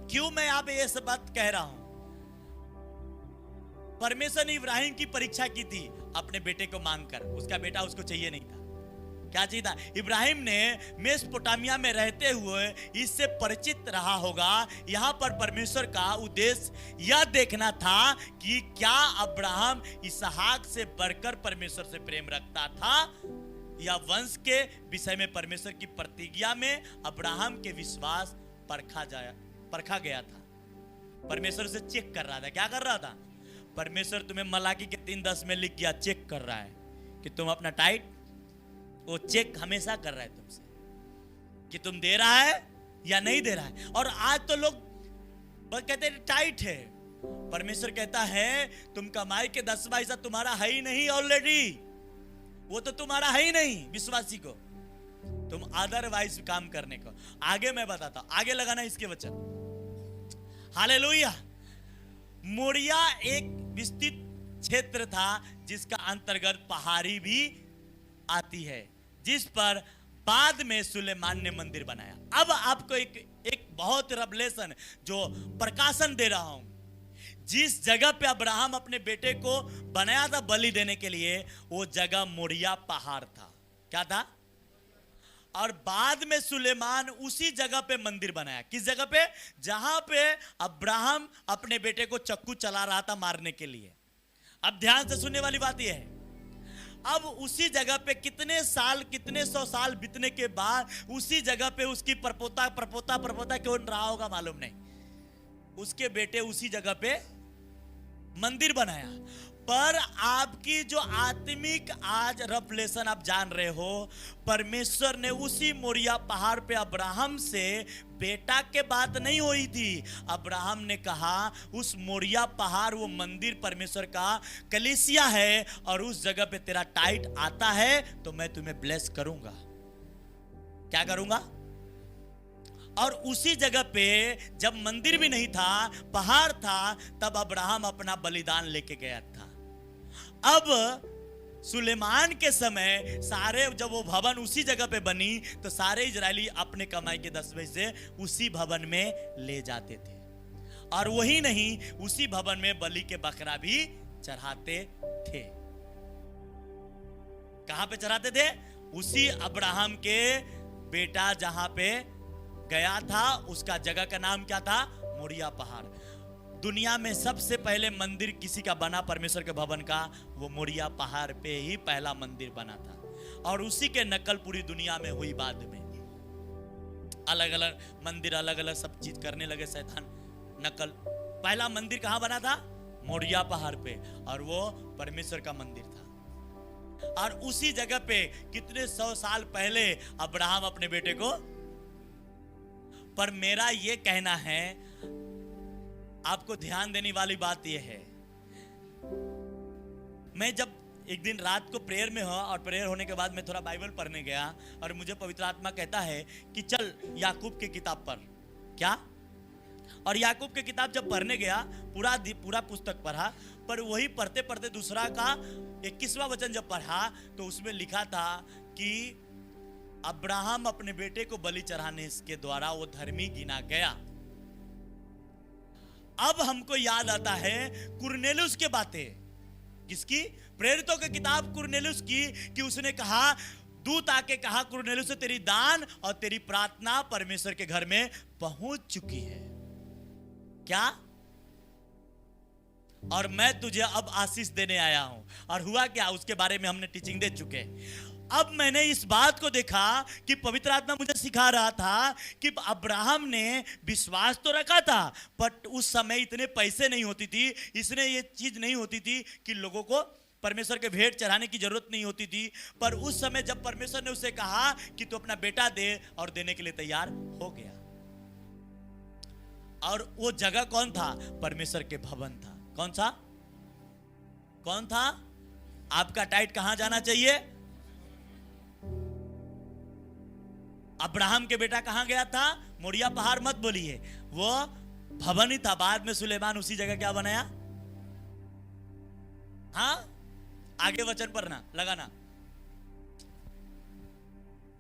क्यों मैं आप ये सब बात कह रहा हूं? परमेश्वर ने इब्राहिम की परीक्षा की थी अपने बेटे को मांगकर। उसका बेटा उसको चाहिए नहीं था। क्या चाहिए था? इब्राहिम ने मेसोपोटामिया में रहते हुए इससे परिचित रहा होगा। यहां पर परमेश्वर का उद्देश्य यह देखना था कि क्या अब्राहम इसहाक से बढ़कर परमेश्वर से प्रेम रखता था, या वंश के विषय में परमेश्वर की प्रतिज्ञा में अब्राहम के विश्वास परखा गया था। परमेश्वर से चेक कर रहा था। क्या कर रहा था? परमेश्वर तुम्हें मलाकी के 3:10 में लिख गया, चेक कर रहा है कि तुम अपना टाइट, वो चेक हमेशा कर रहा है तुमसे कि तुम दे रहा है या नहीं दे रहा है। और आज तो लोग बस कहते हैं टाइट है। परमेश्वर कहता है तुम कमाई के 10वां हिस्सा तुम्हारा है ही नहीं ऑलरेडी, वो तो तुम्हारा है ही नहीं विश्वासी को, तुम अदरवाइज काम करने को। आगे मैं बताता हूं, आगे लगाना इसके वचन। हालेलुया। मोरिया एक विस्तृत क्षेत्र था जिसका अंतर्गत पहाड़ी भी आती है, जिस पर बाद में सुलेमान ने मंदिर बनाया। अब आपको एक बहुत रेवलेशन जो प्रकाशन दे रहा हूं। जिस जगह पे अब्राहम अपने बेटे को बनाया था बलि देने के लिए, वो जगह मोरिया पहाड़ था। क्या था? और बाद में सुलेमान उसी जगह पे मंदिर बनाया। किस जगह पे? जहां पे अब्राहम अपने बेटे को चक्कू चला रहा था मारने के लिए। अब ध्यान से सुनने वाली बात यह है, अब उसी जगह पे कितने सौ साल बीतने के बाद उसी जगह पे उसकी परपोता क्यों रहा होगा मालूम नहीं, उसके बेटे उसी जगह पे मंदिर बनाया। पर आपकी जो आत्मिक आज रेवलेशन आप जान रहे हो, परमेश्वर ने उसी मोरिया पहाड़ पे अब्राहम से बेटा के बात नहीं हुई थी। अब्राहम ने कहा उस मोरिया पहाड़ वो मंदिर परमेश्वर का कलीसिया है, और उस जगह पे तेरा टाइट आता है तो मैं तुम्हें ब्लेस करूंगा। क्या करूंगा? और उसी जगह पे जब मंदिर भी नहीं था, पहाड़ था, तब अब्राहम अपना बलिदान लेके गया था। अब सुलेमान के समय सारे, जब वो भवन उसी जगह पे बनी, तो सारे इजरायली अपने कमाई के 10वें से उसी भवन में ले जाते थे। और वही नहीं, उसी भवन में बलि के बकरा भी चढ़ाते थे। कहां पे चढ़ाते थे? उसी अब्राहम के बेटा जहां पे गया था, उसका जगह का नाम क्या था? मोरिया पहाड़। दुनिया में सबसे पहले मंदिर किसी का बना परमेश्वर के भवन का, वो मोरिया पहाड़ पे ही पहला मंदिर बना था। और उसी के नकल पूरी दुनिया में हुई। बाद में अलग अलग मंदिर, अलग अलग सब चीज करने लगे शैतान, नकल। पहला मंदिर कहां बना था? मोरिया पहाड़ पे, और वो परमेश्वर का मंदिर था। और उसी जगह पे कितने 100 साल पहले अब्राहम अपने बेटे को। पर मेरा ये कहना है, आपको ध्यान देने वाली बात यह है, मैं जब एक दिन रात को प्रेयर में हुआ, और प्रेयर होने के बाद मैं थोड़ा बाइबल पढ़ने गया, और मुझे पवित्र आत्मा कहता है कि चल याकूब की किताब पढ़। क्या? और याकूब की किताब जब पढ़ने गया, पूरा पुस्तक पढ़ा, पर वही पढ़ते पढ़ते दूसरा का 21वां वचन जब पढ़ा, तो उसमें लिखा था कि अब्राहम अपने बेटे को बलि चढ़ाने के द्वारा वो धर्मी गिना गया। अब हमको याद आता है कुरनेलियुस के बातें। किसकी? प्रेरितों की किताब कुरनेलियुस की, कि उसने कहा, दूत आके कहा कुरनेलियुस से, तेरी दान और तेरी प्रार्थना परमेश्वर के घर में पहुंच चुकी है। क्या? और मैं तुझे अब आशीष देने आया हूं। और हुआ क्या? उसके बारे में हमने टीचिंग दे चुके। अब मैंने इस बात को देखा कि पवित्र आत्मा मुझे सिखा रहा था कि अब्राहम ने विश्वास तो रखा था, बट उस समय इतने पैसे नहीं होती थी, इसने ये चीज नहीं होती थी कि लोगों को परमेश्वर के भेंट चढ़ाने की जरूरत नहीं होती थी। पर उस समय जब परमेश्वर ने उसे कहा कि तू अपना बेटा दे, और देने के लिए तैयार हो गया। और वो जगह कौन था? परमेश्वर के भवन था। कौन सा? कौन था? आपका टाइट कहां जाना चाहिए? अब्राहम के बेटा कहां गया था? मोरिया पहाड़ मत बोलिए, वो भवन ही था। बाद में सुलेमान उसी जगह क्या बनाया? हाँ, आगे वचन पढ़ना, लगाना।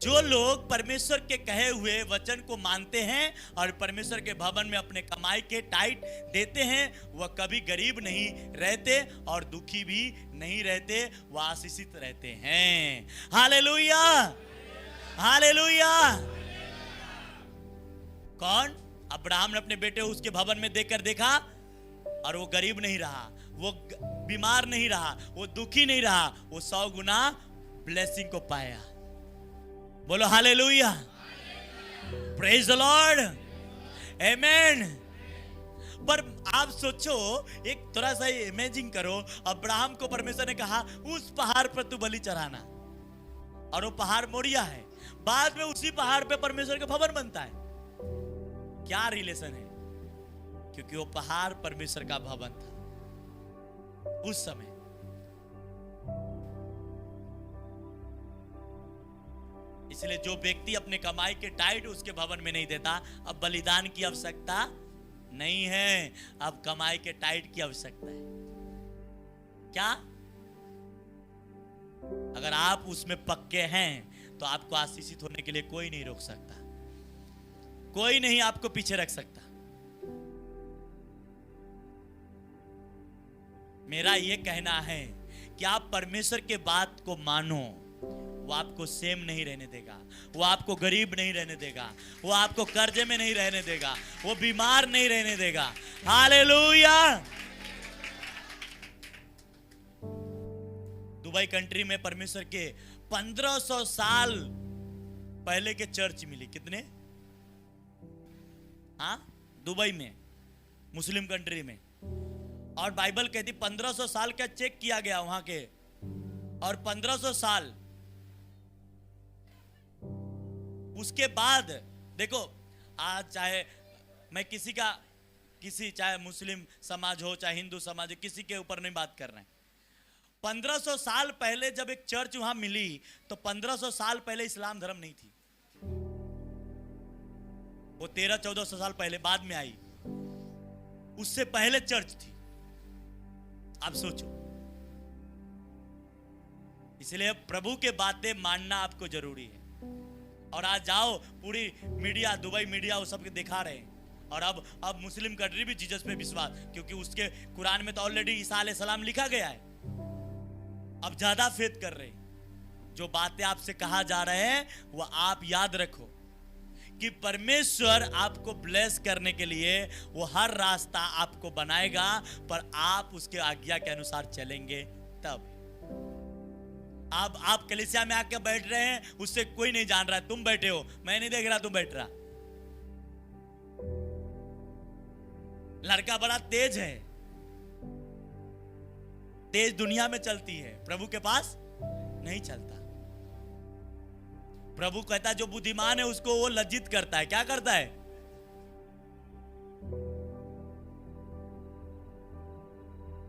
जो लोग परमेश्वर के कहे हुए वचन को मानते हैं और परमेश्वर के भवन में अपने कमाई के टाइट देते हैं, वह कभी गरीब नहीं रहते और दुखी भी नहीं रहते, वह आशीषित रहते हैं। Hallelujah, hallelujah. कौन? अब्राहम ने अपने बेटे उसके भवन में देकर देखा और वो गरीब नहीं रहा, वो बीमार नहीं रहा, वो दुखी नहीं रहा, वो 100 गुना ब्लेसिंग को पाया। बोलो हालेलुया, प्रेज द लॉर्ड, आमेन। पर आप सोचो, एक थोड़ा सा इमेजिन करो, अब्राहम को परमेश्वर ने कहा उस पहाड़ पर तू बलि चढ़ाना, और वो पहाड़ मोरिया है। बाद में उसी पहाड़ पे परमेश्वर का भवन बनता है। क्या रिलेशन है? क्योंकि वो पहाड़ परमेश्वर का भवन था उस समय। इसलिए जो व्यक्ति अपने कमाई के टाइट उसके भवन में नहीं देता, अब बलिदान की आवश्यकता नहीं है, अब कमाई के टाइट की आवश्यकता है। क्या? अगर आप उसमें पक्के हैं तो आपको आशीषित होने के लिए कोई नहीं रोक सकता, कोई नहीं आपको पीछे रख सकता। मेरा यह कहना है कि आप परमेश्वर के बात को मानो, वो आपको सेम नहीं रहने देगा, वो आपको गरीब नहीं रहने देगा, वो आपको कर्जे में नहीं रहने देगा, वो बीमार नहीं रहने देगा। हालेलुया। दुबई कंट्री में परमेश्वर के 1500 साल पहले के चर्च मिली। कितने? हाँ, दुबई में, मुस्लिम कंट्री में। और बाइबल कहती 1500 साल का चेक किया गया वहां के, और 1500 साल उसके बाद देखो, आज चाहे मैं किसी चाहे मुस्लिम समाज हो चाहे हिंदू समाज हो, किसी के ऊपर नहीं बात कर रहे हैं। 1500 साल पहले जब एक चर्च वहां मिली तो 1500 साल पहले इस्लाम धर्म नहीं थी, वो 1300-1400 साल पहले बाद में आई। उससे पहले चर्च थी। आप सोचो। इसलिए प्रभु के बातें मानना आपको जरूरी है। और आज जाओ, पूरी मीडिया, दुबई मीडिया वो सब दिखा रहे हैं। और अब मुस्लिम कंट्री भी जीसस पे विश्वास, क्योंकि उसके कुरान में तो ऑलरेडी ईसा अलैहिस्सलाम लिखा गया है। अब ज्यादा फेथ कर रहे हैं। जो बातें आपसे कहा जा रहे हैं वो आप याद रखो कि परमेश्वर आपको ब्लेस करने के लिए वो हर रास्ता आपको बनाएगा, पर आप उसके आज्ञा के अनुसार चलेंगे तब। आप कलीसिया में आके बैठ रहे हैं, उससे कोई नहीं जान रहा है तुम बैठे हो, मैं नहीं देख रहा तुम बैठ रहा। लड़का बड़ा तेज है, तेज दुनिया में चलती है, प्रभु के पास नहीं चलता। प्रभु कहता है जो बुद्धिमान है उसको वो लज्जित करता है। क्या करता है?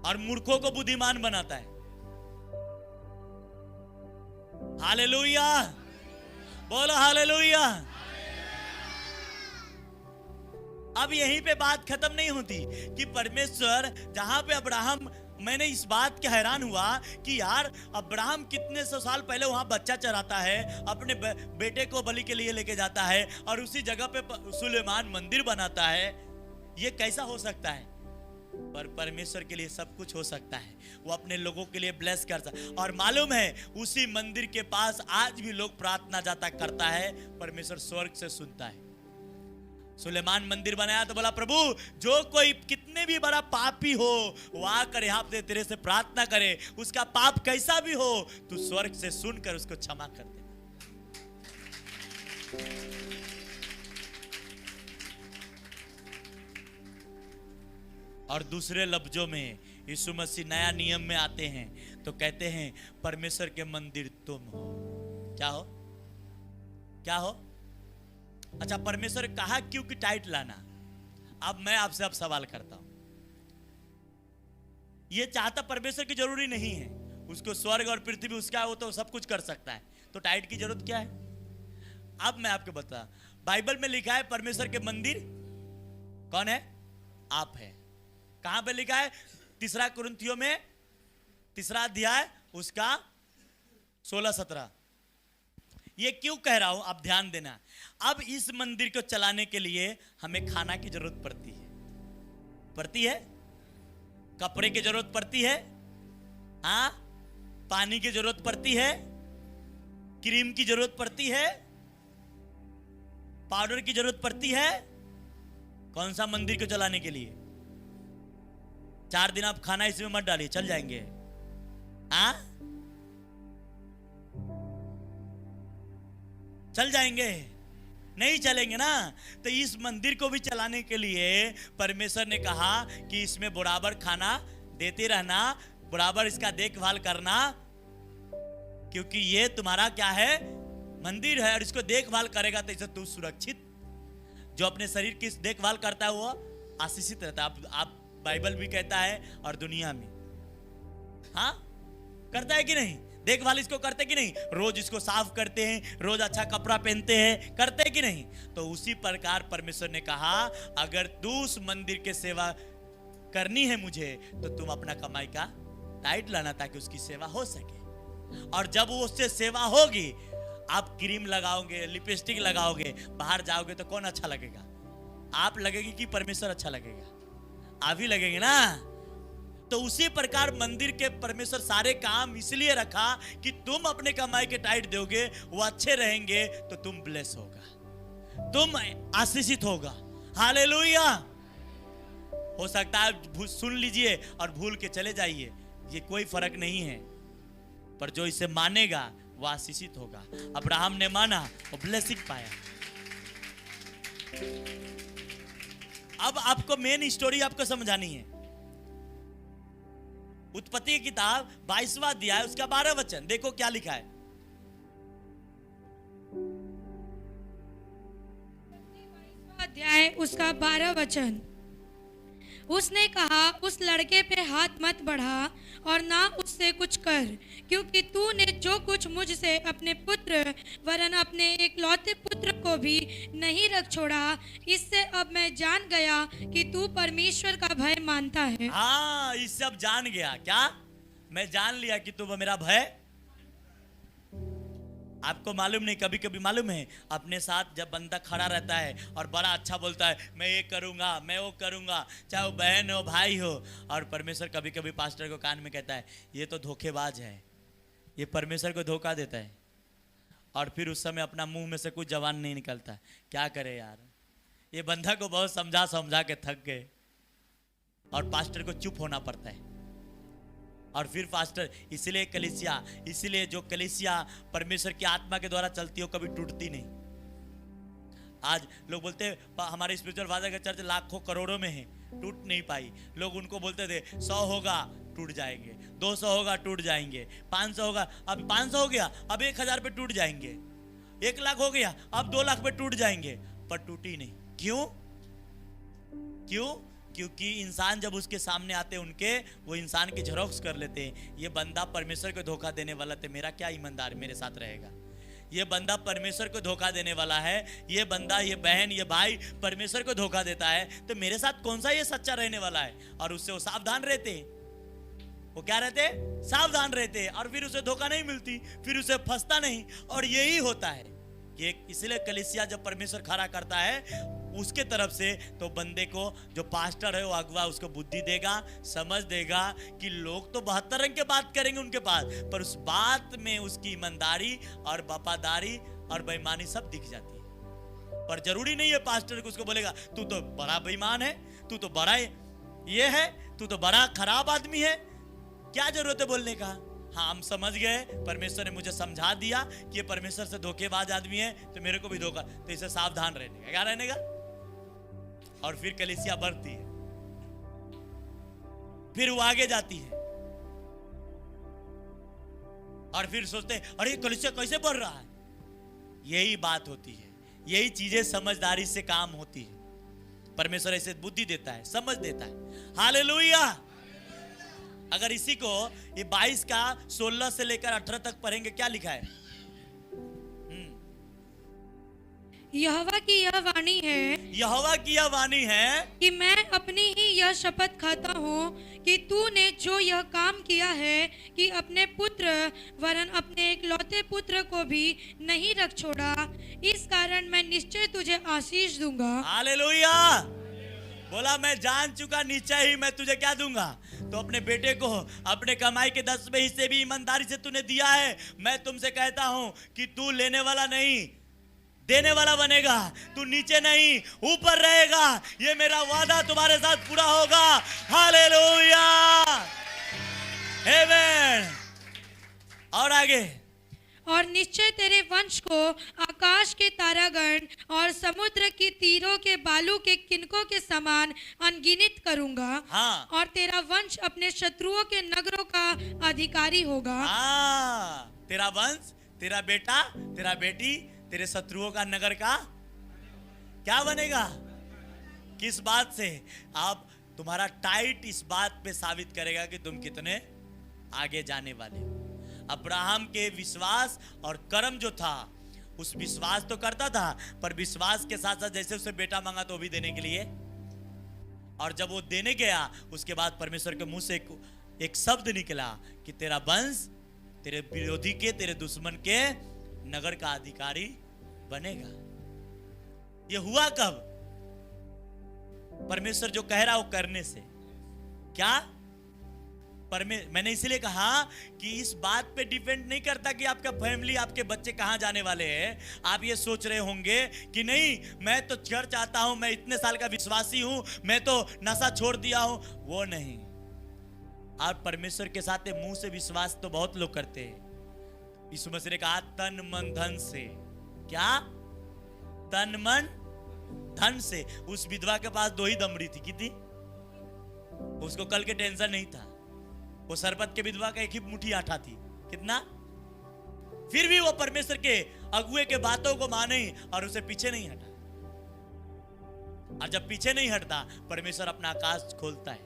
और मूर्खों को बुद्धिमान बनाता है। हालेलुया, बोलो हालेलुया। अब यहीं पे बात खत्म नहीं होती कि परमेश्वर, जहां पे अब्राहम, मैंने इस बात के हैरान हुआ कि यार अब्राहम कितने सौ साल पहले वहां बच्चा चराता है, अपने बेटे को बलि के लिए लेके जाता है, और उसी जगह पे सुलेमान मंदिर बनाता है। ये कैसा हो सकता है? पर परमेश्वर के लिए सब कुछ हो सकता है। वो अपने लोगों के लिए ब्लेस करता है। और मालूम है उसी मंदिर के पास आज भी लोग प्रार्थना जाता करता है, परमेश्वर स्वर्ग से सुनता है। सुलेमान मंदिर बनाया तो बोला प्रभु जो कोई कितने भी बड़ा पापी हो वो आकर यहाँ पे तेरे से प्रार्थना करे, उसका पाप कैसा भी हो तू स्वर्ग से सुनकर उसको क्षमा कर दे। और दूसरे लफ्जों में यीशु मसीह नया नियम में आते हैं तो कहते हैं परमेश्वर के मंदिर तुम हो। क्या हो? क्या हो? अच्छा, परमेश्वर कहा क्यों कि टाइट लाना? अब मैं आपसे अब सवाल करता हूं। ये चाहता परमेश्वर की जरूरी नहीं है, उसको स्वर्ग और पृथ्वी उसका वो तो सब कुछ कर सकता है, तो टाइट की जरूरत क्या है? अब मैं आपको बता, बाइबल में लिखा है परमेश्वर के मंदिर कौन है? आप है। कहां पे लिखा है? 3 कुरिन्थियों में 3 अध्याय उसका 16-17। ये क्यों कह रहा हूं, आप ध्यान देना। अब इस मंदिर को चलाने के लिए हमें खाना की जरूरत पड़ती है, कपड़े की जरूरत पड़ती है, हाँ, पानी की जरूरत पड़ती है, क्रीम की जरूरत पड़ती है, पाउडर की जरूरत पड़ती है। कौन सा मंदिर को चलाने के लिए? 4 दिन आप खाना इसमें मत डालिए, चल जाएंगे, हाँ, चल जाएंगे, नहीं चलेंगे ना। तो इस मंदिर को भी चलाने के लिए परमेश्वर ने कहा कि इसमें बराबर खाना देते रहना, बराबर इसका देखभाल करना, क्योंकि ये तुम्हारा क्या है, मंदिर है, और इसको देखभाल करेगा तो इसे तू सुरक्षित। जो अपने शरीर की देखभाल करता है वो आशीषित रहता है। आप बाइबल भी कहता है और दुनिया में, हाँ, करता है कि नहीं? देखभाल इसको करते कि नहीं? रोज इसको साफ करते हैं, रोज अच्छा कपड़ा पहनते हैं, करते हैं कि नहीं? तो उसी प्रकार परमेश्वर ने कहा अगर तू उस मंदिर के सेवा करनी है मुझे, तो तुम अपना कमाई का टाइट लाना ताकि उसकी सेवा हो सके। और जब वो उससे सेवा होगी, आप क्रीम लगाओगे, लिपस्टिक लगाओगे, बाहर जाओगे तो कौन अच्छा लगेगा? आप लगेगी कि परमेश्वर अच्छा लगेगा? आप ही लगेंगे ना। तो उसी प्रकार मंदिर के परमेश्वर सारे काम इसलिए रखा कि तुम अपने कमाई के टाइट दोगे, वो अच्छे रहेंगे तो तुम ब्लेस होगा, तुम आशीषित होगा। हालेलुया। हो सकता है सुन लीजिए और भूल के चले जाइए, ये कोई फर्क नहीं है, पर जो इसे मानेगा वो आशीषित होगा। अब्राहम ने माना, वो ब्लेसिंग पाया। अब आपको मेन स्टोरी आपको समझानी है। उत्पत्ति की किताब 22वां अध्याय उसका 12 वचन देखो क्या लिखा है। अध्याय उसका 12 वचन। उसने कहा उस लड़के पे हाथ मत बढ़ा और ना उससे कुछ कर, क्योंकि तूने जो कुछ मुझसे अपने पुत्र वरन अपने एकलौते पुत्र को भी नहीं रख छोड़ा, इससे अब मैं जान गया कि तू परमेश्वर का भय मानता है। हाँ, इससे अब जान गया। क्या? मैं जान लिया कि तू मेरा भय। आपको मालूम नहीं, कभी कभी मालूम है, अपने साथ जब बंदा खड़ा रहता है और बड़ा अच्छा बोलता है, मैं ये करूंगा, मैं वो करूंगा, चाहे वो बहन हो भाई हो, और परमेश्वर कभी कभी पास्टर को कान में कहता है ये तो धोखेबाज है, ये परमेश्वर को धोखा देता है, और फिर उस समय अपना मुंह में से कुछ जवान नहीं निकलता। क्या करे यार, ये बंदा को बहुत समझा समझा के थक गए और पास्टर को चुप होना पड़ता है। और फिर पास्टर, इसलिए जो कलीसिया परमेश्वर की आत्मा के द्वारा चलती हो कभी टूटती नहीं। आज लोग बोलते हैं हमारे स्पिरिचुअल फादर का चर्च लाखों करोड़ों में है, टूट नहीं पाई। लोग उनको बोलते थे 100 होगा टूट जाएंगे, 200 होगा टूट जाएंगे, 500 होगा, अब 500 हो गया, अब 1000 पे टूट जाएंगे, 1 लाख हो गया, अब 2 लाख पे टूट जाएंगे, पर टूटी नहीं। क्यों? क्योंकि इंसान जब उसके सामने आते हैं उनके, वो इंसान की झरोक्स कर लेते हैं। ये बंदा परमेश्वर को धोखा देने वाला था, मेरा क्या ईमानदार मेरे साथ रहेगा? ये बंदा परमेश्वर को धोखा देने वाला है, ये बंदा, ये बहन, ये भाई परमेश्वर को धोखा देता है, तो मेरे साथ कौन सा ये सच्चा रहने वाला है? और उससे वो सावधान रहते हैं। वो क्या रहते? सावधान रहते हैं, और फिर उसे धोखा नहीं मिलती, फिर उसे फंसता नहीं। और यही होता है कि इसलिए कलीसिया जब परमेश्वर खड़ा करता है उसके तरफ से, तो बंदे को, जो पास्टर है वो अगुआ, उसको बुद्धि देगा, समझ देगा कि लोग तो 72 रंग के बात करेंगे उनके पास, पर उस बात में उसकी ईमानदारी और वफादारी और बेईमानी सब दिख जाती है। पर जरूरी नहीं है पास्टर को उसको बोलेगा तू तो बड़ा बेईमान है, तू तो बड़ा ये है, तू तो बड़ा खराब आदमी है। क्या जरूरत है बोलने का? हाँ, हम समझ गए, परमेश्वर ने मुझे समझा दिया कि ये परमेश्वर से धोखेबाज आदमी है, तो मेरे को भी धोखा, तो इसे सावधान रहने का। क्या रहने का? और फिर कलीसिया बढ़ती है, फिर वो आगे जाती है, और फिर सोचते हैं अरे कलीसिया कैसे बढ़ रहा है। यही बात होती है, यही चीजें समझदारी से काम होती है। परमेश्वर ऐसे बुद्धि देता है, समझ देता है। हालेलुया। अगर इसी को ये 22 का 16 से लेकर 18 तक पढ़ेंगे, क्या लिखा है? यहोवा की यह वाणी है यहोवा की यह वाणी है कि मैं अपनी ही यह शपथ खाता हूँ कि तूने जो यह काम किया है कि अपने पुत्र वरन अपने एकलौते पुत्र को भी नहीं रख छोड़ा, इस कारण मैं निश्चय तुझे आशीष दूंगा। हालेलुया। बोला मैं जान चुका, निश्चय ही मैं तुझे क्या दूंगा। तो अपने बेटे को अपने कमाई के 10वें हिस्से भी ईमानदारी से तूने दिया है। मैं तुमसे कहता हूं कि तू लेने वाला नहीं, देने वाला बनेगा। तू नीचे नहीं, ऊपर रहेगा। ये मेरा वादा तुम्हारे साथ पूरा होगा। हालेलुया, आमेन। और आगे, और निश्चय तेरे वंश को आकाश के तारागण और समुद्र की तीरों के बालू के किनकों के समान अनगिनत करूंगा। हाँ। और तेरा वंश अपने शत्रुओं के नगरों का अधिकारी होगा। हाँ, तेरा वंश, तेरा बेटा, तेरा बेटी, तेरे शत्रुओं का नगर का क्या बनेगा? किस बात से? अब तुम्हारा टाइट इस बात पे साबित करेगा कि तुम कितने आगे जाने वाले हो। अब्राहम के विश्वास और कर्म जो था, उस विश्वास तो करता था, पर विश्वास के साथ साथ जैसे उसे बेटा मांगा तो वो भी देने के लिए, और जब वो देने गया उसके बाद परमेश्वर के मुंह से एक शब्द निकला कि तेरा वंश तेरे विरोधी के, तेरे दुश्मन के नगर का अधिकारी बनेगा। ये हुआ कब? परमेश्वर जो कह रहा वो करने से। क्या? मैंने इसीलिए कहा कि इस बात पे डिपेंड नहीं करता कि आपका फैमिली, आपके बच्चे कहां जाने वाले हैं। आप ये सोच रहे होंगे कि नहीं, मैं तो चर्च आता हूं, मैं इतने साल का विश्वासी हूं, मैं तो नशा छोड़ दिया हूं। वो नहीं। आप परमेश्वर के साथ मुंह से विश्वास तो बहुत लोग करते हैं। यीशु मसीह ने कहा तन मन धन से। क्या? तन मन धन से। उस विधवा के पास 2 ही दमड़ी थी। कितनी? उसको कल के टेंशन नहीं था। वो सरपत के विधवा का 1 ही मुट्ठी आटा थी। कितना? फिर भी वो परमेश्वर के अगुए के बातों को माने और उसे पीछे नहीं हटा। और जब पीछे नहीं हटता, परमेश्वर अपना आकाश खोलता है।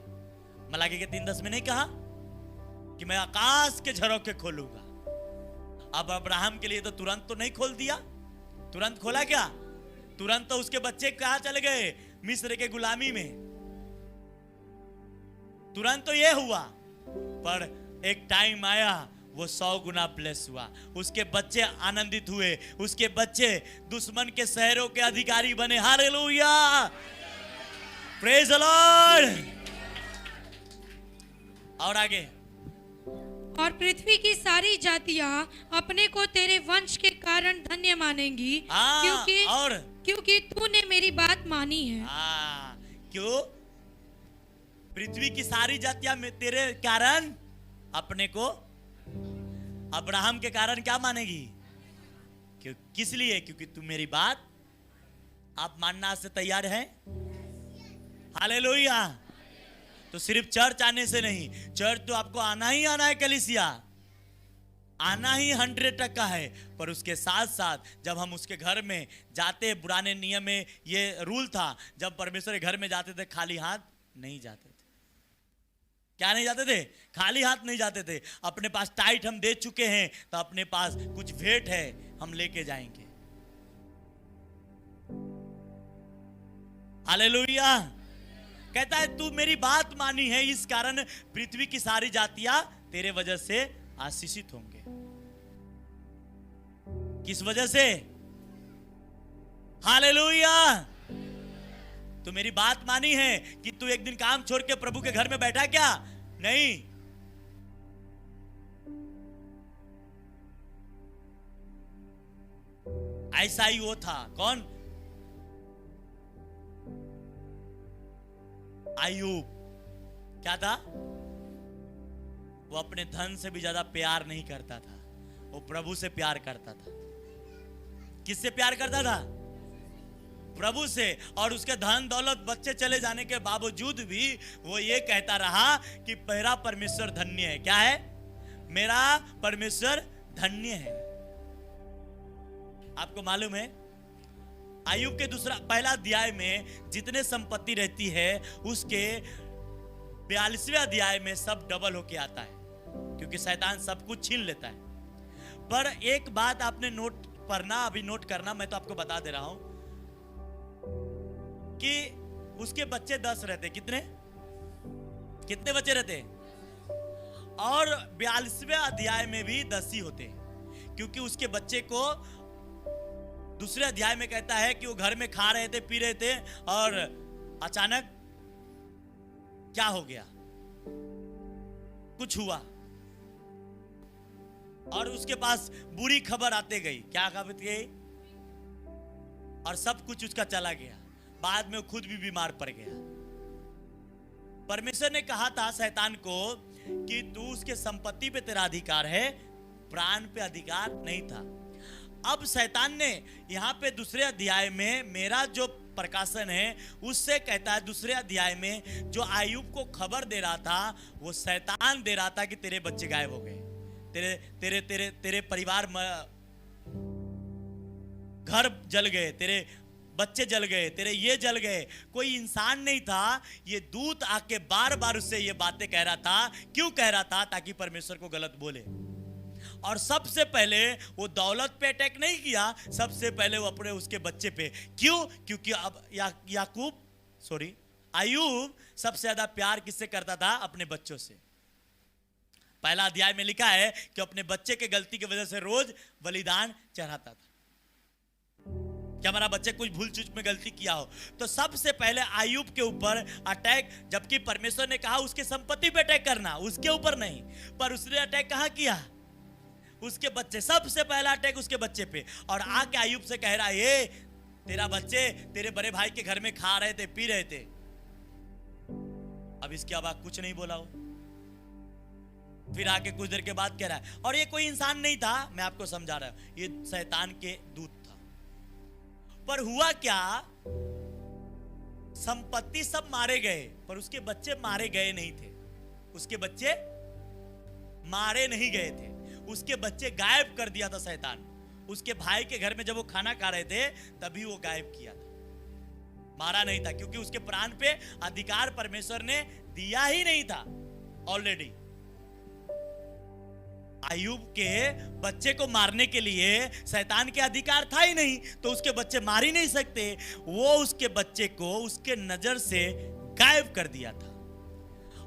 मलाकी के 3:10 में नहीं कहा कि मैं आकाश के झरोखे खोलूंगा? अब अब्राहम के लिए तो तुरंत तो नहीं खोल दिया। तुरंत खोला क्या? तुरंत तो उसके बच्चे कहां चले गए? मिस्र के गुलामी में। तुरंत तो यह हुआ, पर एक टाइम आया, वो 100 गुना प्लस हुआ। उसके बच्चे आनंदित हुए, उसके बच्चे दुश्मन के शहरों के अधिकारी बने। Hallelujah, praise the Lord. और आगे, और पृथ्वी की सारी जातियां अपने को तेरे वंश के कारण धन्य मानेंगी। क्योंकि तूने मेरी बात मानी है। क्यों? पृथ्वी की सारी जातियां तेरे कारण अपने को, अब्राहम के कारण क्या मानेगी? किस लिए? क्योंकि तुम मेरी बात आप मानना से तैयार हैं। हालेलुया। तो सिर्फ चर्च आने से नहीं, चर्च तो आपको आना ही आना है, कलीसिया आना ही 100% है। पर उसके साथ साथ जब हम उसके घर में जाते, पुराने नियम में ये रूल था, जब परमेश्वर के घर में जाते थे खाली हाथ नहीं जाते थे। क्या नहीं जाते थे? खाली हाथ नहीं जाते थे। अपने पास टाइट हम दे चुके हैं, तो अपने पास कुछ भेंट है, हम लेके जाएंगे। हालेलुया। कहता है तू मेरी बात मानी है, इस कारण पृथ्वी की सारी जातियां तेरे वजह से आशीषित होंगे। किस वजह से? हालेलुया। तू मेरी बात मानी है कि तू एक दिन काम छोड़ के प्रभु के घर में बैठा क्या? नहीं। ऐसा ही वो था। कौन? अय्यूब। क्या था? वो अपने धन से भी ज्यादा प्यार नहीं करता था, वो प्रभु से प्यार करता था। किससे प्यार करता था? प्रभु से। और उसके धन दौलत बच्चे चले जाने के बावजूद भी वो ये कहता रहा कि मेरा परमेश्वर धन्य है। क्या है? मेरा परमेश्वर धन्य है। आपको मालूम है अय्यूब के पहला अध्याय में जितने संपत्ति रहती है, उसके 42वें अध्याय में सब डबल होके आता है, क्योंकि शैतान सब कुछ छीन लेता है। पर एक बात आपने नोट करना, अभी नोट करना, मैं तो आपको बता दे रहा हूं, कि उसके बच्चे 10 रहते। कितने कितने बच्चे रहते? और 42वें अध्याय में भी 10 ही होते, क्योंकि उसके बच्चे को दूसरे अध्याय में कहता है कि वो घर में खा रहे थे, पी रहे थे, और अचानक क्या हो गया, कुछ हुआ और उसके पास बुरी खबर आते गई। क्या खबर गई? और सब कुछ उसका चला गया। बाद में वो खुद भी बीमार पड़ गया। परमेश्वर ने कहा था शैतान को कि तू उसके संपत्ति पे तेरा अधिकार है, प्राण पे अधिकार नहीं था। अब शैतान ने यहाँ पे दूसरे अध्याय में मेरा जो प्रकाशन है उससे कहता है, दूसरे अध्याय में जो आयुब को खबर दे रहा था वो शैतान दे रहा था कि तेरे बच्चे गायब हो गए, तेरे तेरे तेरे तेरे परिवार घर जल गए, तेरे बच्चे जल गए, तेरे ये जल गए। कोई इंसान नहीं था, ये दूत आके बार बार उससे ये बातें कह रहा था। क्यों कह रहा था? ताकि परमेश्वर को गलत बोले। और सबसे पहले वो दौलत पे अटैक नहीं किया, सबसे पहले वो अपने उसके बच्चे पे। क्यों? क्योंकि अब आयुब सबसे ज्यादा प्यार किससे करता था? अपने बच्चों से। पहला अध्याय में लिखा है कि अपने बच्चे के गलती की वजह से रोज बलिदान चढ़ाता था। क्या हमारा बच्चे कुछ भूल चूक में गलती किया हो तो सबसे पहले आयुब के ऊपर अटैक, जबकि परमेश्वर ने कहा उसके संपत्ति पे अटैक करना, उसके ऊपर नहीं, पर उसने अटैक कहां किया? उसके बच्चे। सबसे पहला अटैक उसके बच्चे पे। और आके आयुब से कह रहा है, ये तेरा बच्चे तेरे बड़े भाई के घर में खा रहे थे, पी रहे थे। अब इसके अलावा कुछ नहीं बोला हो। फिर आके कुछ देर के बाद कह रहा है, और ये कोई इंसान नहीं था, मैं आपको समझा रहा हूं, ये शैतान के दूत था। पर हुआ क्या? संपत्ति सब मारे गए, पर उसके बच्चे मारे गए नहीं थे। उसके बच्चे मारे नहीं गए थे, उसके बच्चे गायब कर दिया था शैतान। उसके भाई के घर में जब वो खाना खा रहे थे तभी वो गायब किया था, मारा नहीं था, क्योंकि उसके प्राण पे अधिकार परमेश्वर ने दिया ही नहीं था ऑलरेडी। आयुब के बच्चे को मारने के लिए शैतान के अधिकार था ही नहीं, तो उसके बच्चे मार ही नहीं सकते। वो उसके बच्चे को उसके नजर से गायब कर दिया था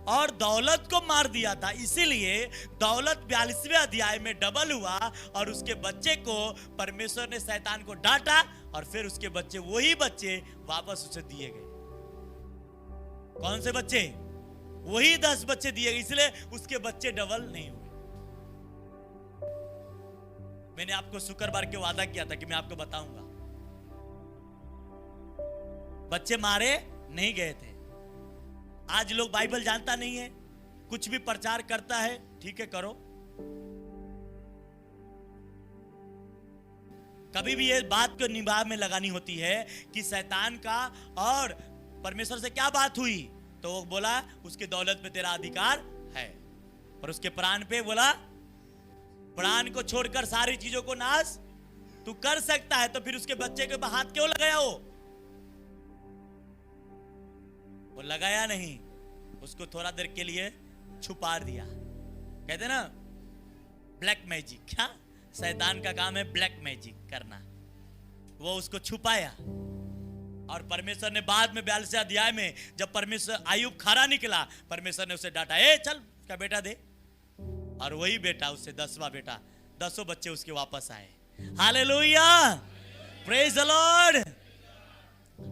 और दौलत को मार दिया था। इसीलिए दौलत 42वें अध्याय में डबल हुआ और उसके बच्चे को परमेश्वर ने शैतान को डांटा और फिर उसके बच्चे, वही बच्चे वापस उसे दिए गए। कौन से बच्चे? वही 10 बच्चे दिए गए, इसलिए उसके बच्चे डबल नहीं हुए। मैंने आपको शुक्रवार के वादा किया था कि मैं आपको बताऊंगा। बच्चे मारे नहीं गए थे। आज लोग बाइबल जानता नहीं है, कुछ भी प्रचार करता है, ठीक है करो। कभी भी ये बात को निभाव में लगानी होती है कि शैतान का और परमेश्वर से क्या बात हुई, तो वो बोला उसके दौलत पे तेरा अधिकार है, और उसके प्राण पे बोला प्राण को छोड़कर सारी चीजों को नाश तू कर सकता है, तो फिर उसके बच्चे के हाथ क्यों लगाया? वो लगाया नहीं, उसको थोड़ा देर के लिए छुपा दिया। कहते ना ब्लैक मैजिक। क्या? शैतान का काम है ब्लैक मैजिक करना। वो उसको छुपाया और परमेश्वर ने बाद में 42वें अध्याय में जब परमेश्वर आयुब खरा निकला, परमेश्वर ने उसे डांटा, ए चल क्या बेटा दे। और वही बेटा उससे 10वां बेटा, 10 बच्चे उसके वापस आए। Hallelujah, praise the Lord.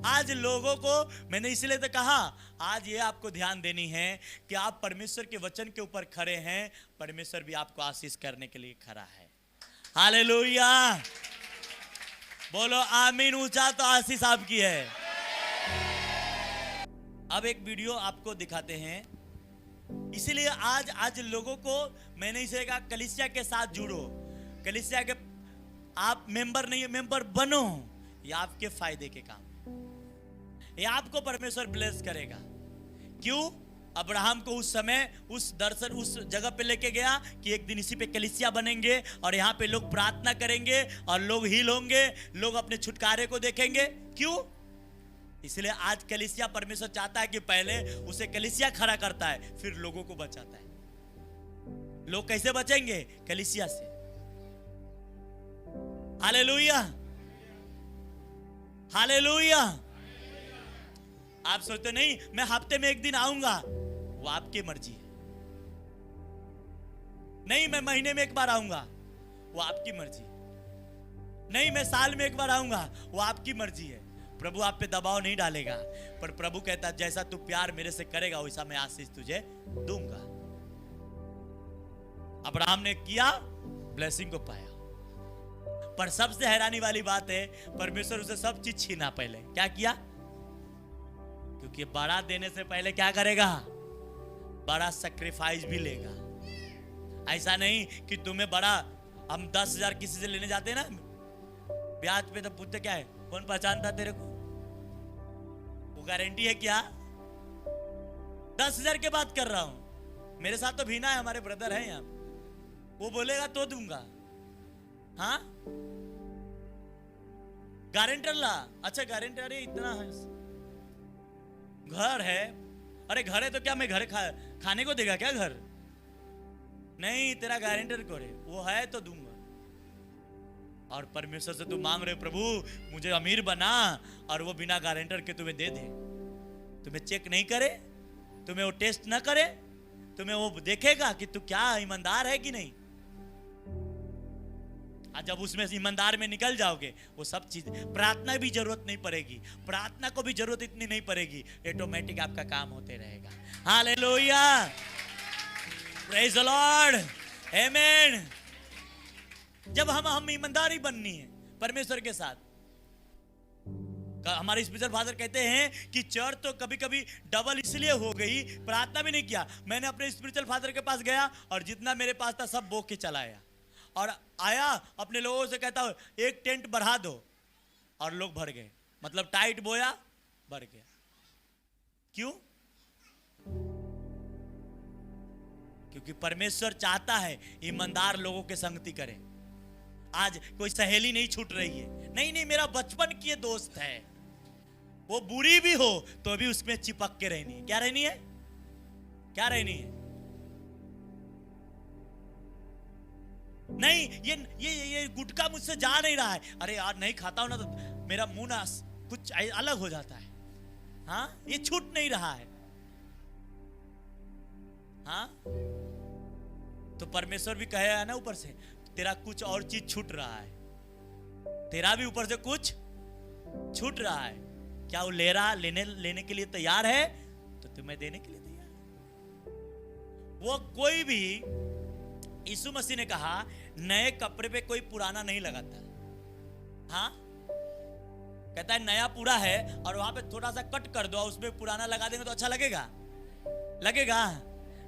आज लोगों को मैंने इसलिए तो कहा, आज ये आपको ध्यान देनी है कि आप परमेश्वर के वचन के ऊपर खड़े हैं, परमेश्वर भी आपको आशीष करने के लिए खड़ा है। हालेलुया, बोलो आमीन ऊंचा, तो आशीष आपकी है। अब एक वीडियो आपको दिखाते हैं। इसीलिए आज लोगों को मैंने इसे कहा कलीसिया के साथ जुड़ो, कलीसिया के आप मेंबर नहीं, मेंबर बनो। ये आपके फायदे के काम, ये आपको परमेश्वर ब्लेस करेगा। क्यों? अब्राहम को उस समय उस दर्शन उस जगह पे लेके गया कि एक दिन इसी पे कलीसिया बनेंगे और यहाँ पे लोग प्रार्थना करेंगे और लोग हील होंगे, लोग अपने छुटकारे को देखेंगे। क्यों? इसलिए आज कलीसिया परमेश्वर चाहता है कि पहले उसे कलीसिया खड़ा करता है, फिर लोगों को बचाता है। लोग कैसे बचेंगे? कलीसिया से। हालेलुया, हालेलुया, आप सोचते नहीं मैं हफ्ते में एक दिन आऊंगा, वो आपकी मर्जी है। नहीं मैं महीने में एक बार आऊंगा, वो आपकी मर्जी है। नहीं मैं साल में एक बार आऊंगा, वो आपकी मर्जी है। प्रभु आप पे दबाव नहीं डालेगा, पर प्रभु कहता है जैसा तू प्यार मेरे से करेगा वैसा मैं आशीष तुझे दूंगा। अब्राहम ने किया, ब्लेसिंग को पाया। पर सबसे हैरानी वाली बात है, परमेश्वर उसे सब चीज छीना। पहले क्या किया? क्योंकि बड़ा देने से पहले क्या करेगा? बड़ा सैक्रिफाइस भी लेगा। ऐसा नहीं कि तुम्हें बड़ा, हम 10,000 किसी से लेने जाते हैं ना ब्याज पे, तो पूछते क्या है, कौन पहचानता तेरे को, वो गारंटी है क्या? 10,000 की बात कर रहा हूं। मेरे साथ तो भीना है, हमारे ब्रदर है यहाँ, वो बोलेगा तो दूंगा। हाँ गारंटर ला। अच्छा गारंटर, अरे इतना है, घर है, अरे घर है तो क्या मैं घर खाने को देगा क्या घर? नहीं, तेरा गारंटर को रे, वो है तो दूंगा। और परमेश्वर से तू मांग रहे प्रभु मुझे अमीर बना, और वो बिना गारंटर के तुम्हें दे दे। तुम्हें चेक नहीं करे, तुम्हें वो टेस्ट ना करे, तुम्हें वो देखेगा कि तू क्या ईमानदार है कि नहीं। जब उसमें ईमानदार में निकल जाओगे, वो सब चीज, प्रार्थना भी जरूरत नहीं पड़ेगी, प्रार्थना को भी जरूरत इतनी नहीं पड़ेगी, ऑटोमेटिक आपका काम होते रहेगा। हालेलुया, प्रेज द लॉर्ड, आमेन। जब हम ईमानदारी बननी है परमेश्वर के साथ। हमारे स्पिरिचुअल फादर कहते हैं कि चर्च तो कभी कभी डबल इसलिए हो गई, प्रार्थना भी नहीं किया। मैंने अपने स्पिरिचुअल फादर के पास गया और जितना मेरे पास था सब बो के चलाया, और आया अपने लोगों से कहता एक टेंट बढ़ा दो, और लोग भर गए। मतलब टाइट बोया, भर गया। क्यों? क्योंकि परमेश्वर चाहता है ईमानदार लोगों के संगति करें। आज कोई सहेली नहीं छूट रही है, नहीं नहीं मेरा बचपन की दोस्त है, वो बुरी भी हो तो भी उसमें चिपक के रहनी है। क्या रहनी है? क्या रहनी है? नहीं ये गुटखा मुझसे जा नहीं रहा है, अरे यार नहीं खाता हूं ना तो मेरा मुंह ना कुछ अलग हो जाता है। हाँ, ये छूट नहीं रहा है। हाँ, तो परमेश्वर भी कहे ना ऊपर से, तेरा कुछ और चीज छूट रहा है, तेरा भी ऊपर से कुछ छूट रहा है। क्या वो लेने के लिए तैयार है? तो तुम्हें देने के लिए तैयार है। वो कोई भी, यीशु मसीह ने कहा नए कपड़े पे कोई पुराना नहीं लगाता। हाँ, कहता है नया पूरा है और वहां पे थोड़ा सा कट कर दो, उसमें पुराना लगा देंगे तो अच्छा लगेगा? लगेगा?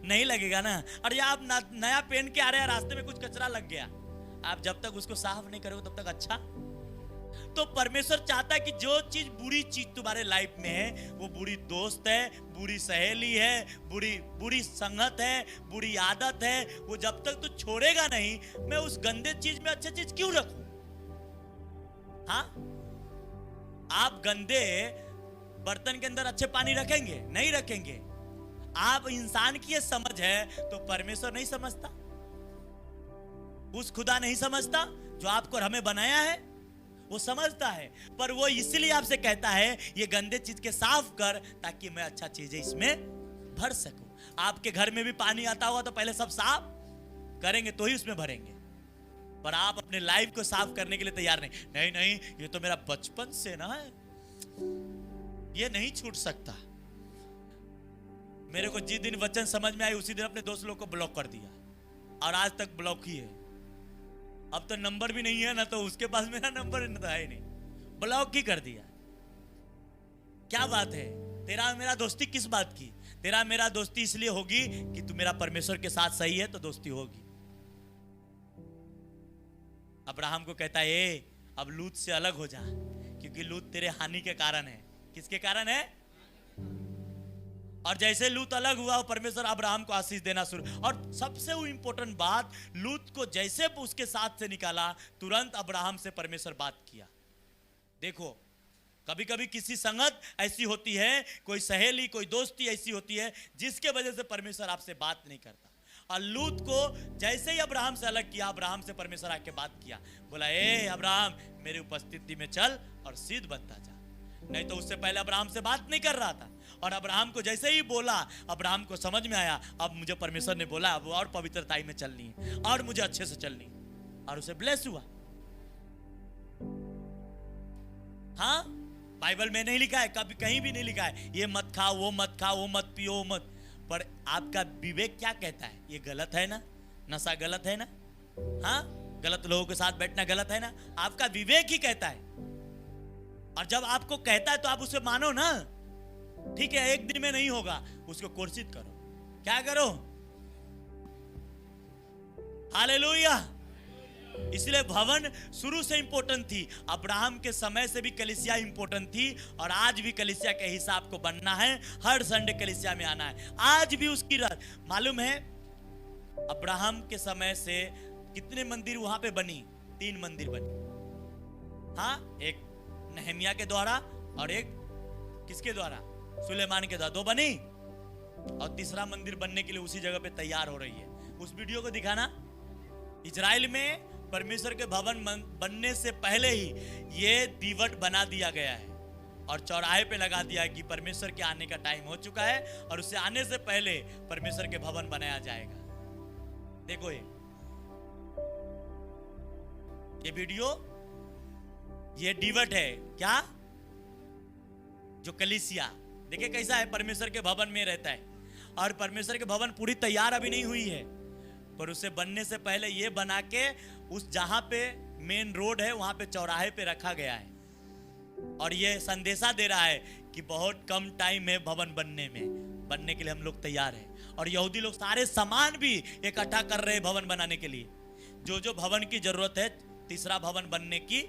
नहीं लगेगा ना। और या आप नया पहन के आ रहे हैं, रास्ते में कुछ कचरा लग गया, आप जब तक उसको साफ नहीं करोगे तब तक अच्छा। तो परमेश्वर चाहता है कि जो चीज बुरी चीज तुम्हारे लाइफ में है, वो बुरी दोस्त है, बुरी सहेली है, बुरी संगत है, बुरी आदत है, वो जब तक तू छोड़ेगा नहीं, मैं उस गंदे चीज में अच्छी चीज क्यों रखूं? हाँ, आप गंदे बर्तन के अंदर अच्छे पानी रखेंगे? नहीं रखेंगे। आप इंसान की ये समझ है तो परमेश्वर नहीं समझता, उस खुदा नहीं समझता जो आपको और हमें बनाया है, वो समझता है। पर वो इसलिए आपसे कहता है ये गंदे चीज के साफ कर, ताकि मैं अच्छा चीजें इसमें भर सकूं। आपके घर में भी पानी आता होगा तो पहले सब साफ करेंगे तो ही उसमें भरेंगे, पर आप अपने लाइफ को साफ करने के लिए तैयार नहीं। नहीं, ये तो मेरा बचपन से ना है, ये नहीं छूट सकता। मेरे को जिस दिन वचन समझ में आई उसी दिन अपने दोस्त लोग को ब्लॉक कर दिया, और आज तक ब्लॉक ही है। अब तो नंबर भी नहीं है ना, तो उसके पास मेरा नंबर है नहीं, ब्लॉक ही कर दिया। क्या बात है? तेरा मेरा दोस्ती किस बात की? तेरा मेरा दोस्ती इसलिए होगी कि तू मेरा परमेश्वर के साथ सही है तो दोस्ती होगी। अब्राहम को कहता है अब लूत से अलग हो जा, क्योंकि लूत तेरे हानि के कारण है। किसके कारण है? और जैसे लूत अलग हुआ, परमेश्वर अब्राहम को आशीष देना शुरू। और सबसे इंपॉर्टेंट बात, लूत को जैसे उसके साथ से निकाला, तुरंत अब्राहम से परमेश्वर बात किया। देखो, कभी कभी किसी संगत ऐसी होती है, कोई सहेली, कोई दोस्ती ऐसी होती है जिसके वजह से परमेश्वर आपसे बात नहीं करता। और लूत को जैसे ही अब्राहम से अलग किया, अब्राहम से परमेश्वर आके बात किया, बोला ए अब्राहम मेरी उपस्थिति में चल और सिद्ध बनता जा। नहीं तो उससे पहले अब्राहम से बात नहीं कर रहा था। और अब्राहम को जैसे ही बोला, अब्राहम को समझ में आया अब मुझे परमेश्वर ने बोला अब और पवित्रताई में चलनी है और मुझे अच्छे से चलनी है, और उसे ब्लेस हुआ। हाँ, बाइबल में नहीं लिखा है, कभी कहीं भी नहीं लिखा है ये मत खाओ, वो मत खाओ, वो मत पियो, वो मत। पर आपका विवेक क्या कहता है? ये गलत है ना? नशा गलत है ना? हाँ, गलत लोगों के साथ बैठना गलत है ना? आपका विवेक ही कहता है। और जब आपको कहता है तो आप उसे मानो ना। ठीक है, एक दिन में नहीं होगा, उसको कोशिश करो। क्या करो? हालेलुया। इसलिए भवन शुरू से इंपॉर्टेंट थी। अब्राहम के समय से भी कलीसिया इंपॉर्टेंट थी, और आज भी कलीसिया के हिसाब को बनना है। हर संडे कलीसिया में आना है। आज भी उसकी रात मालूम है, अब्राहम के समय से कितने मंदिर वहां पे बनी? 3 मंदिर बनी। हाँ, एक नहमिया के द्वारा और एक किसके द्वारा? सुलेमान के द्वारा। 2 बनी, और तीसरा मंदिर बनने के लिए उसी जगह पे तैयार हो रही है। उस वीडियो को दिखाना। इजराइल में परमेश्वर के भवन बनने से पहले ही ये दीवट बना दिया गया है और चौराहे पे लगा दिया है कि परमेश्वर के आने का टाइम हो चुका है और उससे आने से पहले परमेश्वर के भवन बनाया जाएगा। देखो ये वीडियो, ये दीवट है क्या? जो कलीसिया देखिए कैसा है, परमेश्वर के भवन में रहता है। और परमेश्वर के भवन पूरी तैयार अभी नहीं हुई है, पर उसे बनने से पहले ये बना के उस जहां पे मेन रोड है वहां पे चौराहे पे रखा गया है। और ये संदेशा दे रहा है कि बहुत कम टाइम है भवन बनने के लिए हम लोग तैयार हैं। और यहूदी लोग सारे सामान भी इकट्ठा कर रहे हैं भवन बनाने के लिए। जो जो भवन की जरूरत है, तीसरा भवन बनने की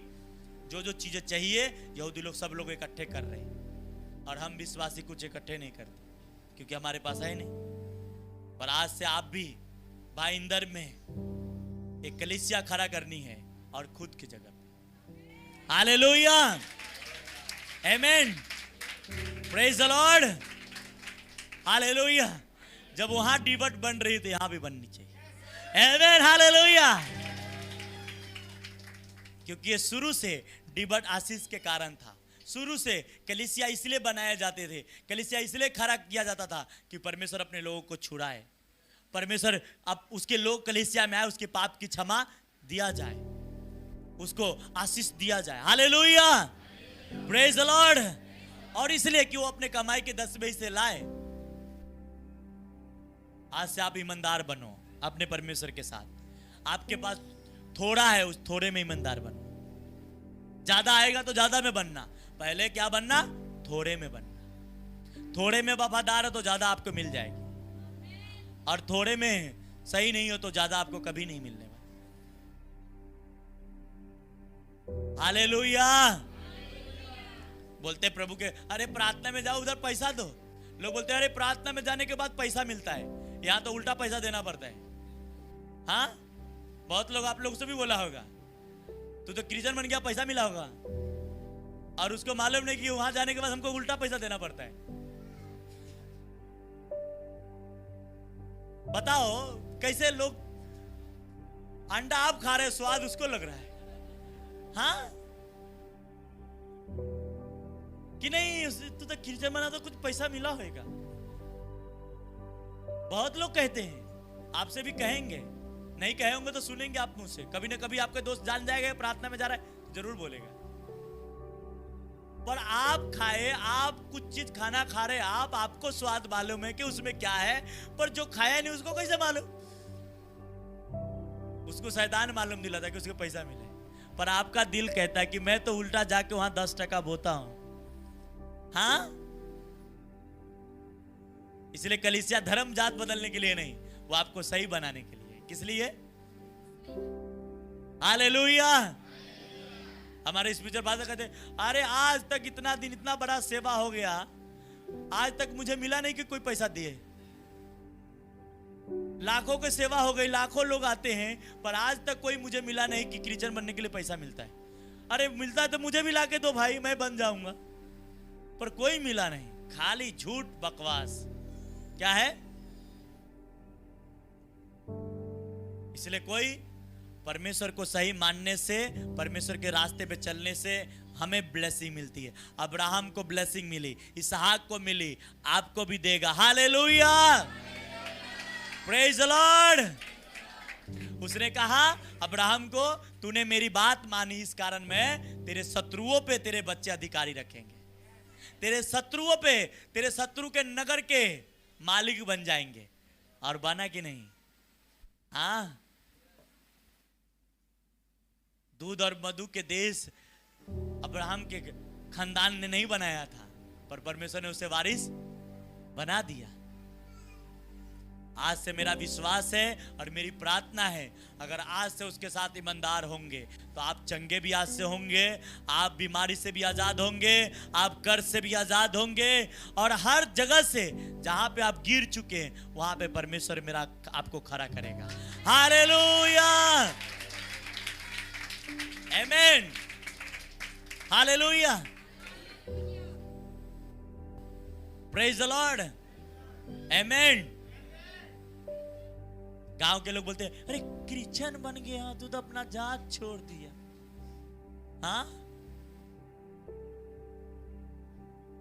जो जो चीजें चाहिए, यहूदी लोग सब लोग इकट्ठे कर रहे हैं। और हम विश्वासी कुछ इकट्ठे नहीं करते क्योंकि हमारे पास है नहीं। पर आज से आप भी भाईंदर में एक कलीसिया खड़ा करनी है और खुद की जगह पे। Hallelujah, amen, praise the Lord, hallelujah. जब वहां दीवट बन रही थी, यहां भी बननी चाहिए। आमेन, हालेलुया। क्योंकि ये शुरू से दीवट आशीष के कारण था। शुरू से कलीसिया इसलिए बनाए जाते थे, कलीसिया इसलिए खड़ा किया जाता था कि परमेश्वर अपने लोगों को छुड़ाए। परमेश्वर अब उसके लोग कलीसिया में आए, उसके पाप की क्षमा दिया जाए, उसको आशीष दिया जाए। Hallelujah, praise the Lord. और इसलिए कि वो अपने कमाई के 10वें से लाए। आज से आप ईमानदार बनो अपने परमेश्वर के साथ। आपके पास थोड़ा है, उस थोड़े में ईमानदार बनो। ज्यादा आएगा तो ज्यादा में बनना। पहले क्या बनना? थोड़े में बनना। थोड़े में वफादार हो तो ज्यादा आपको मिल जाएगी, और थोड़े में सही नहीं हो तो ज्यादा आपको कभी नहीं मिलने वाला। हालेलुया। बोलते प्रभु के, अरे प्रार्थना में जाओ उधर पैसा दो। लोग बोलते हैं अरे प्रार्थना में जाने के बाद पैसा मिलता है, यहां तो उल्टा पैसा देना पड़ता है। हाँ, बहुत लोग आप लोग से भी बोला होगा, तू तो क्रिश्चियन बन गया, पैसा मिला होगा, और उसको मालूम नहीं कि वहां जाने के बाद हमको उल्टा पैसा देना पड़ता है। बताओ कैसे लोग अंडा आप खा रहे, स्वाद उसको लग रहा है। हाँ कि नहीं, तू तो क्रिश्चियन बना तो कुछ पैसा मिला होगा। बहुत लोग कहते हैं, आपसे भी कहेंगे, नहीं कहे होंगे तो सुनेंगे आप मुझसे। कभी ना कभी आपके दोस्त जान जाएगा प्रार्थना में जा रहा है, जरूर बोलेगा। पर आप खाए, आप कुछ चीज खाना खा रहे आप, आपको स्वाद मालूम है कि उसमें क्या है, पर जो खाया नहीं उसको कैसे मालूम? उसको शैतान मालूम दिलाता कि उसको पैसा मिले, पर आपका दिल कहता है कि मैं तो उल्टा जाके वहां 10 टका बोता हूं। हाँ, इसलिए कलीसिया धर्म जात बदलने के लिए नहीं, वो आपको सही बनाने के लिए। किस लिए? हालेलुया। हमारे स्पीकर बात कहते, अरे आज तक इतना दिन इतना बड़ा सेवा हो गया, आज तक मुझे मिला नहीं कि कोई पैसा दिए। लाखों की सेवा हो गई, लाखों लोग आते हैं, पर आज तक कोई मुझे मिला नहीं कि क्रिश्चियन बनने के लिए पैसा मिलता है। अरे मिलता है तो मुझे भी लाके दो भाई, मैं बन जाऊंगा। पर कोई मिला नहीं, खाली झूठ बकवास। क्या है? इसलिए कोई परमेश्वर को सही मानने से, परमेश्वर के रास्ते पे चलने से हमें ब्लेसिंग मिलती है। अब्राहम को ब्लेसिंग मिली, इसहाक को मिली, आपको भी देगा। Hallelujah, praise the Lord. उसने कहा अब्राहम को, तूने मेरी बात मानी, इस कारण मैं तेरे शत्रुओं पे तेरे बच्चे अधिकारी रखेंगे, तेरे शत्रुओं पे, तेरे शत्रु के नगर के मालिक बन जाएंगे। और बना कि नहीं? हाँ, दूध और मधु के देश अब्राहम के खानदान ने नहीं बनाया था, पर परमेश्वर ने उसे वारिस बना दिया। आज से मेरा विश्वास है और मेरी प्रार्थना है, अगर आज से उसके साथ ईमानदार होंगे तो आप चंगे भी आज से होंगे, आप बीमारी से भी आजाद होंगे, आप कर्ज से भी आजाद होंगे, और हर जगह से जहां पे आप गिर चुके हैं वहां पे परमेश्वर मेरा आपको खड़ा करेगा। हालेलुया, आमीन, हालेलुया, प्रेज द लॉर्ड, आमीन। गांव के लोग बोलते हैं, अरे क्रिश्चियन बन गया तू तो अपना जात छोड़ दिया। हाँ,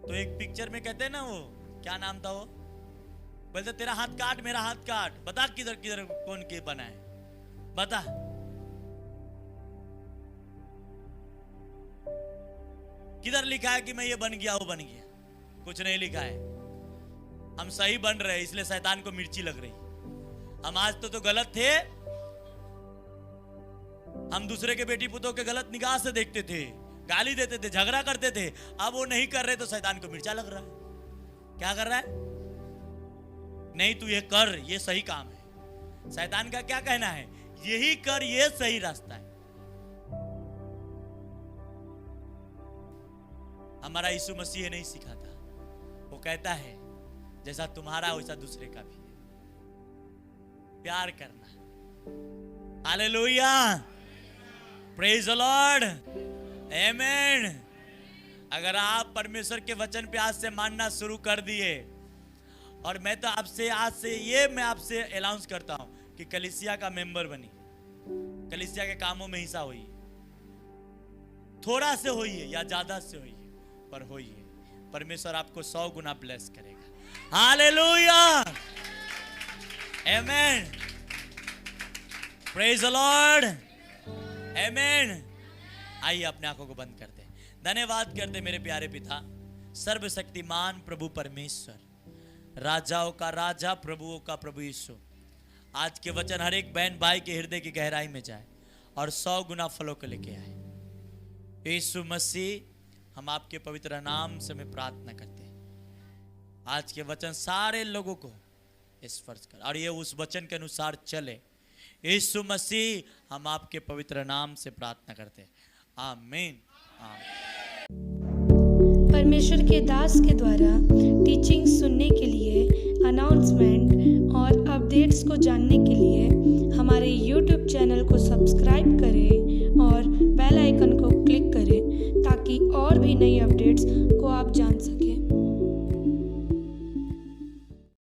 तो एक पिक्चर में कहते हैं ना, वो क्या नाम था, वो बोलते तेरा हाथ काट मेरा हाथ काट, बता किधर किधर कौन के बना है, बता। किधर लिखा है कि मैं ये बन गया वो बन गया? कुछ नहीं लिखा है। हम सही बन रहे इसलिए शैतान को मिर्ची लग रही। हम आज तो गलत थे, हम दूसरे के बेटी पुतों के गलत निगाह से देखते थे, गाली देते थे, झगड़ा करते थे। अब वो नहीं कर रहे तो शैतान को मिर्चा लग रहा है। क्या कर रहा है? नहीं तू ये कर, ये सही काम है। शैतान का क्या कहना है? यही कर, ये सही रास्ता है। हमारा यीशु मसीह नहीं सिखाता, वो कहता है जैसा तुम्हारा वैसा दूसरे का भी, प्यार करना। हालेलुया, प्रेज द लॉर्ड, आमीन। अगर आप परमेश्वर के वचन पे आज से मानना शुरू कर दिए, और मैं तो आपसे आज से मैं आपसे अनाउंस करता हूं कि कलीसिया का मेंबर बनी, कलीसिया के कामों में हिस्सा होइए। थोड़ा से होइए या ज्यादा से होइए, पर होइए, परमेश्वर आपको 100 गुना ब्लेस करेगा। हालेलुया, आमीन, प्रेज द लॉर्ड, आमीन। आइए अपने आंखों को बंद करते हैं, धन्यवाद करते मेरे प्यारे पिता, सर्वशक्तिमान प्रभु परमेश्वर, राजाओं का राजा, प्रभुओं का प्रभु यीशु। आज के वचन हर एक बहन भाई के हृदय की गहराई में जाए और 100 गुना फलों को लेके आए। यीशु मसीह, हम आपके पवित्र नाम से मैं प्रार्थना करते हैं, आज के वचन सारे लोगों को स्पर्श कर और ये उस वचन के अनुसार चले। यीशु मसीह, हम आपके पवित्र नाम से प्रार्थना करते हैं, आमीन, आमीन। परमेश्वर के दास के द्वारा टीचिंग सुनने के लिए, अनाउंसमेंट और अपडेट्स को जानने के लिए हमारे YouTube चैनल को सब्सक्राइब करें और बेल आइकन को क्लिक करें, ताकि और भी नई अपडेट्स को आप जान सकें।